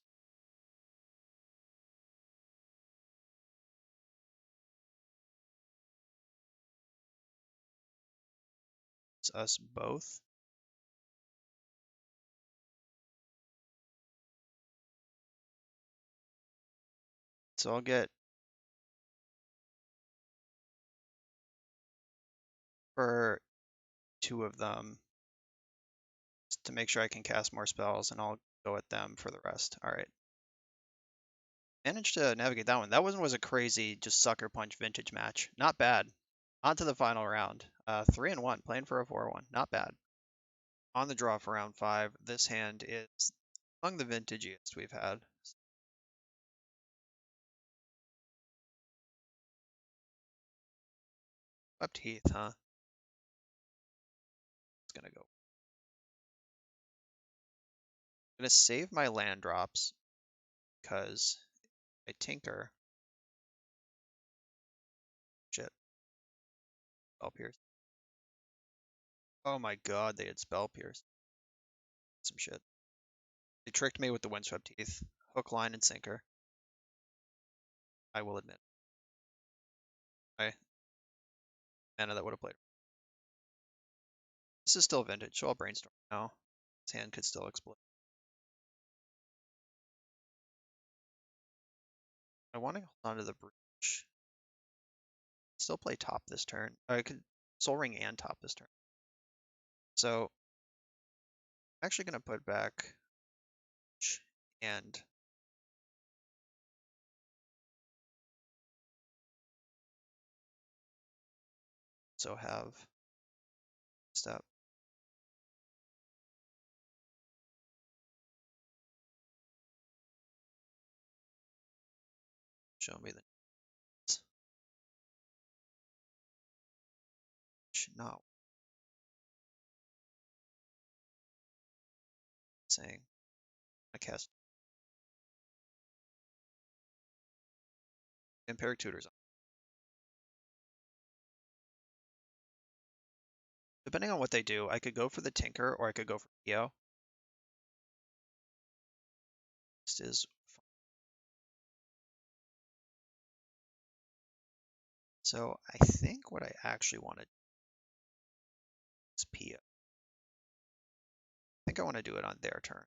B: It's us both. So I'll get for 2 of them to make sure I can cast more spells, and I'll go at them for the rest. All right. Managed to navigate that one. That one was a crazy, just sucker punch vintage match. Not bad. On to the final round. 3-1, playing for a 4-1. Not bad. On the draw for round 5, this hand is among the vintagiest we've had. Swept Heath, huh? It's gonna go. I'm gonna save my land drops because I tinker. Shit. Spell Pierce. Oh my god, they had Spell Pierce. Some shit. They tricked me with the Windswept Heath. Hook, line, and sinker. I will admit. I mana that would have played. This is still vintage, so I'll brainstorm now. This hand could still explode. I want to hold on to the breach. Still play top this turn. I could Soul Ring and top this turn. So I'm actually gonna put back and so have step. Show me the not saying. I cast Empiric Tutors on. Depending on what they do, I could go for the Tinker or I could go for EO. This is fun. So I think what I actually want to do is PO. I think I want to do it on their turn.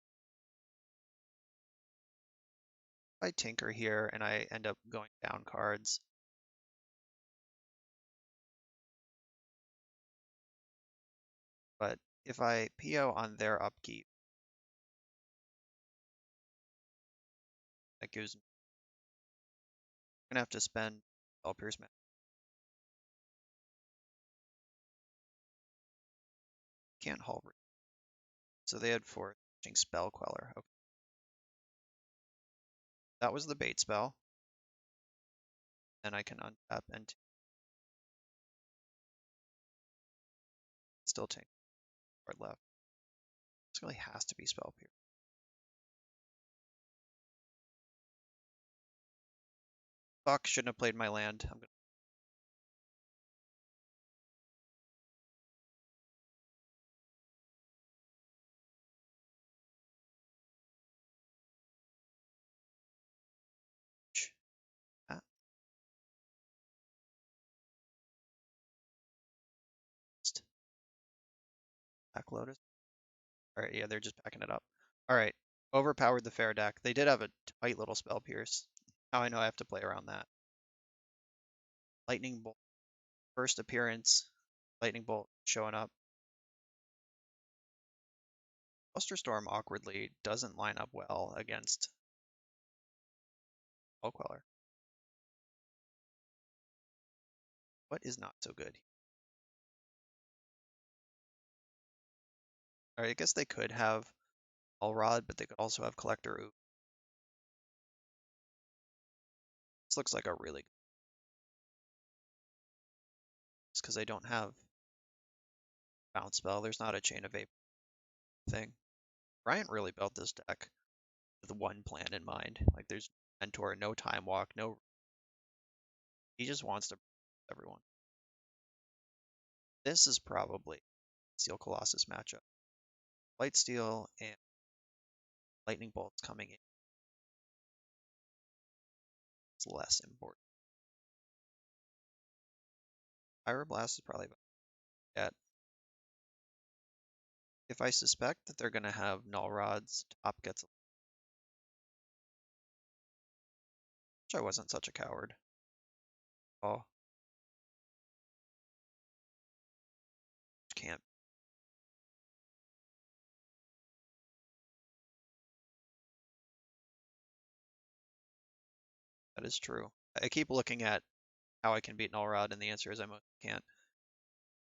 B: If I Tinker here and I end up going down cards, but if I PO on their upkeep, that gives me, I'm gonna have to spend Spell Pierce mana. Can't haul. So they had foraging Spell Queller. Okay. That was the bait spell. And I can untap and still take card left. This really has to be Spell Pierce. Fuck, shouldn't have played my land. I'm gonna that. Back Lotus. Alright, yeah, they're just backing it up. Alright, overpowered the fair deck. They did have a tight little Spell Pierce. Now I know I have to play around that. Lightning Bolt. First appearance, Lightning Bolt showing up. Storm awkwardly doesn't line up well against Spell Queller. What is not so good? Alright, I guess they could have All Rod, but they could also have Collector Oop. This looks like a really good. It's because I don't have Bounce Spell. There's not a Chain of Vapor thing. Bryant really built this deck with one plan in mind. Like there's Mentor, no Time Walk, no. He just wants to everyone. This is probably Steel Colossus matchup. Light Steel and Lightning Bolt's coming in. It's less important. Pyroblast is probably at. If I suspect that they're going to have Null Rods, top gets. Which I wasn't such a coward. Oh. Can't. That is true. I keep looking at how I can beat Null Rod, and the answer is I mostly can't.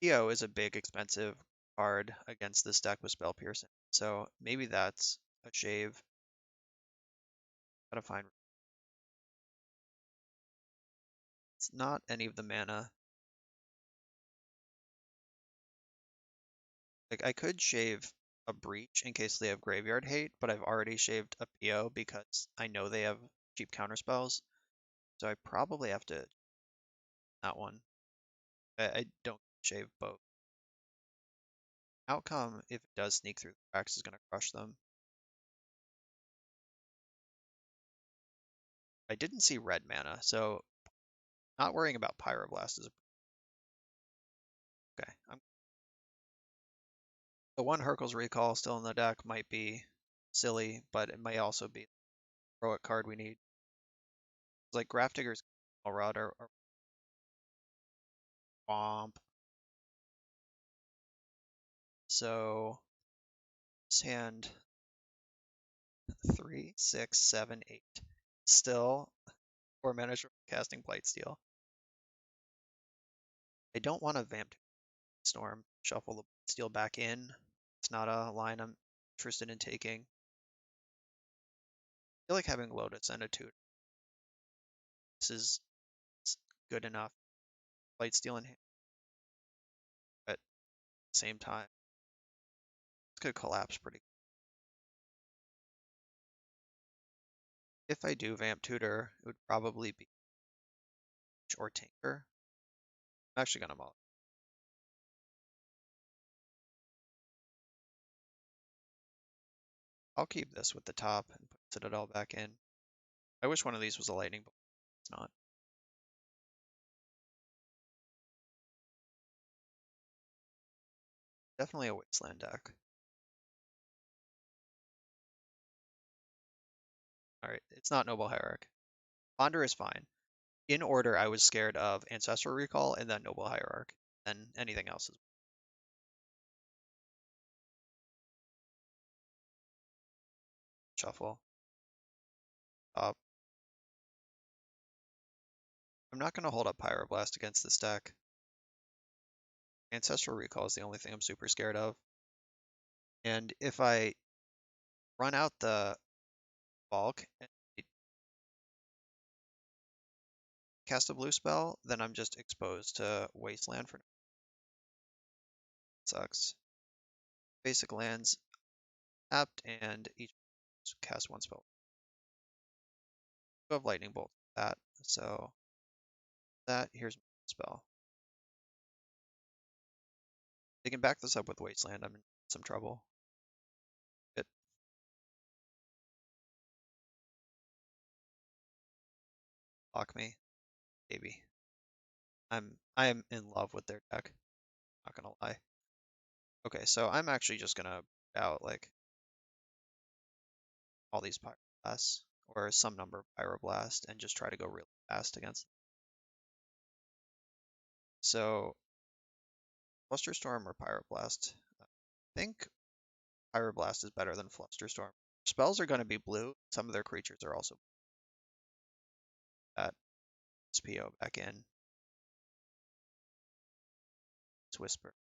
B: EO is a big, expensive card against this deck with Spell Piercing, so maybe that's a shave. Gotta find. It's not any of the mana. Like, I could shave a Breach in case they have Graveyard Hate, but I've already shaved a PO because I know they have cheap counterspells, so I probably have to that one. I don't shave both. Outcome, if it does sneak through the cracks, is going to crush them. I didn't see red mana, so not worrying about Pyroblast is okay. The one Hercule's Recall still in the deck might be silly, but it may also be the heroic card we need. It's like Grafdigger's Rod or Womp. So this hand 3, 6, 7, 8. Still 4 mana from casting Blightsteel. I don't want to Vamp Storm, shuffle the Steel back in. It's not a line I'm interested in taking. I feel like having Lotus and a Tutor. This is good enough. Blightsteel in hand. But at the same time, this could collapse pretty. If I do Vamp Tutor, it would probably be or Tinker. I'm actually gonna mull. I'll keep this with the top and put Citadel back in. I wish one of these was a lightning bolt. It's not. Definitely a wasteland deck. Alright, it's not Noble Hierarch. Ponder is fine. In order, I was scared of Ancestral Recall and then Noble Hierarch. And anything else is shuffle. Up. I'm not gonna hold up Pyroblast against this deck. Ancestral Recall is the only thing I'm super scared of. And if I run out the bulk and cast a blue spell, then I'm just exposed to Wasteland for sucks. Basic lands tapped and each cast one spell. I have Lightning Bolt that, so that here's my spell. They can back this up with Wasteland, I'm in some trouble. It block me, maybe. I am in love with their deck. Not gonna lie. Okay, so I'm actually just gonna out like all these Pyroblasts or some number of Pyroblast and just try to go really fast against them. So, Flusterstorm or Pyroblast? I think Pyroblast is better than Flusterstorm. Spells are going to be blue. Some of their creatures are also that SPO back in. It's Whisper.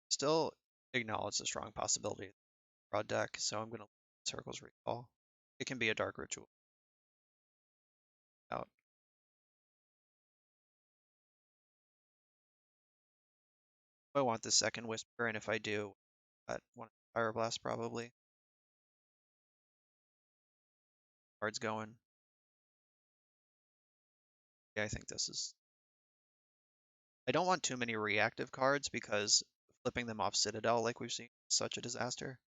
B: Still acknowledge the strong possibility of broad deck, so I'm going to Circle's Recall. It can be a Dark Ritual. Out. I want the second Whisper, and if I do, I want Pyroblast probably. Cards going. Yeah, I think this is. I don't want too many reactive cards because flipping them off Citadel, like we've seen, is such a disaster.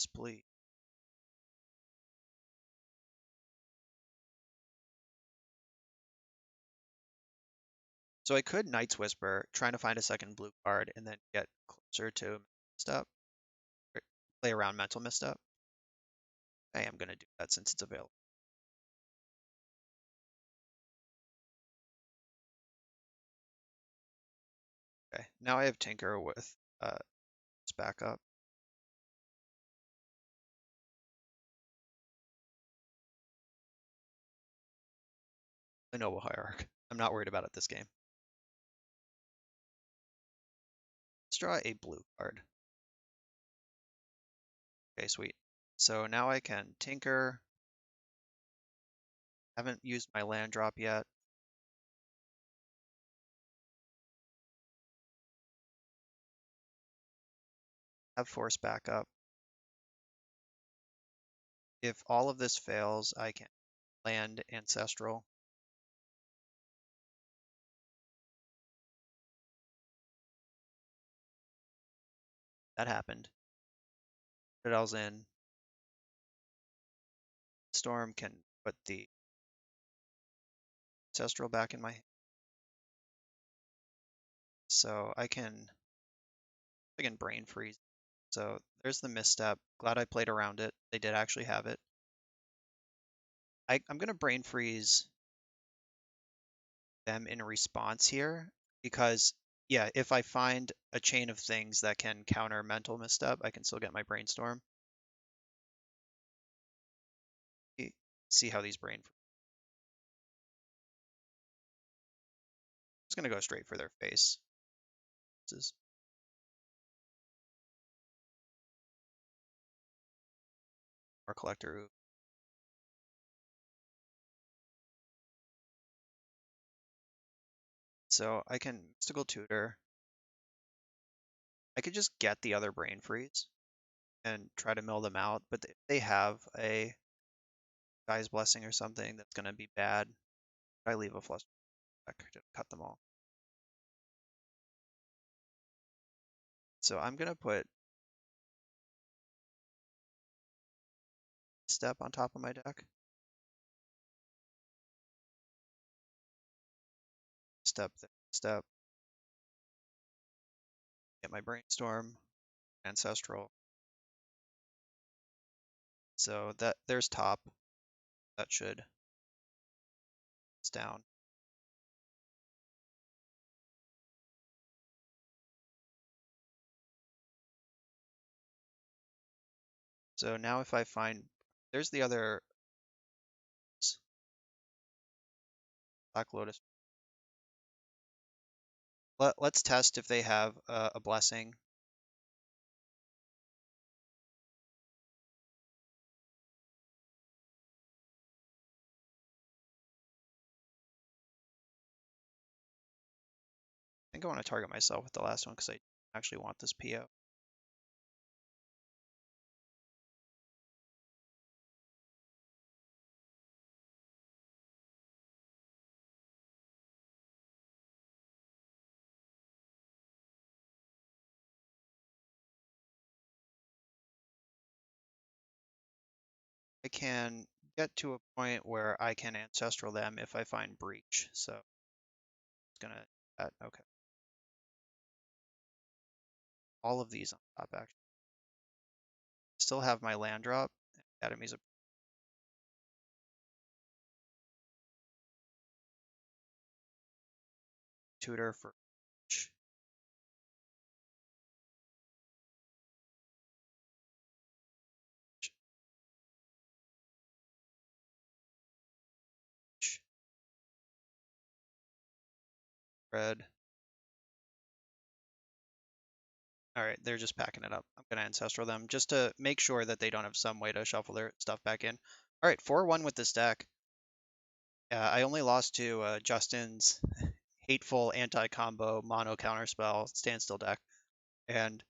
B: Splee. So I could Knight's Whisper, trying to find a second blue card, and then get closer to Misstep. Play around Mental Misstep. I am going to do that since it's available. Okay, now I have Tinker with its backup. The Noble Hierarch. I'm not worried about it this game. Let's draw a blue card. Okay, sweet. So now I can Tinker. Haven't used my land drop yet. Have Force backup. If all of this fails, I can land Ancestral. That happened. Citadel's in. Storm can put the Ancestral back in my hand. So I can Brain Freeze. So there's the misstep. Glad I played around it. They did actually have it. I'm going to Brain Freeze them in response here because, yeah, if I find a chain of things that can counter mental misstep, I can still get my Brainstorm. See how these Brain Freeze. Just going to go straight for their face. Or Collector. Ooh. So I can Mystical Tutor. I could just get the other Brain Freeze and try to mill them out, but if they have a Guy's Blessing or something that's going to be bad, I leave a flush deck to cut them all. So I'm going to put Step on top of my deck. Step, step. Get my Brainstorm, Ancestral. So there's top. That should. It's down. So now if I find, there's the other Black Lotus. Let's test if they have a blessing. I think I want to target myself with the last one because I actually want this PO. I can get to a point where I can Ancestral them if I find Breach. So it's gonna, okay. All of these on top actually. Still have my land drop. Academy's a tutor for red. All right, they're just packing it up. I'm gonna ancestral them just to make sure that they don't have some way to shuffle their stuff back in. All right, 4-1 with this deck. I only lost to Justin's hateful anti-combo mono counterspell standstill deck, and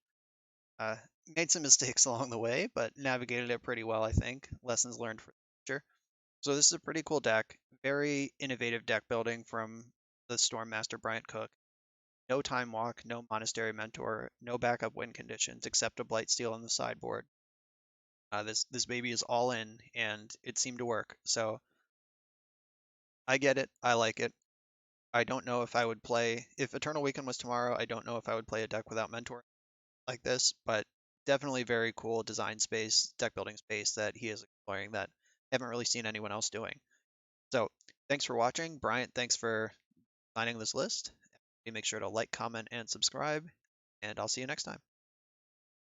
B: made some mistakes along the way, but navigated it pretty well, I think. Lessons learned for the future. So this is a pretty cool deck. Very innovative deck building from the Stormmaster Bryant Cook. No Time Walk, no Monastery Mentor, no backup win conditions except a Blightsteel on the sideboard. This baby is all in, and it seemed to work. So I get it. I like it. I don't know if I would play if Eternal Weekend was tomorrow. I don't know if I would play a deck without Mentor like this, but definitely very cool design space, deck building space that he is exploring that I haven't really seen anyone else doing. So thanks for watching, Bryant. Thanks for designing this list. Make sure to like, comment, and subscribe, and I'll see you next time.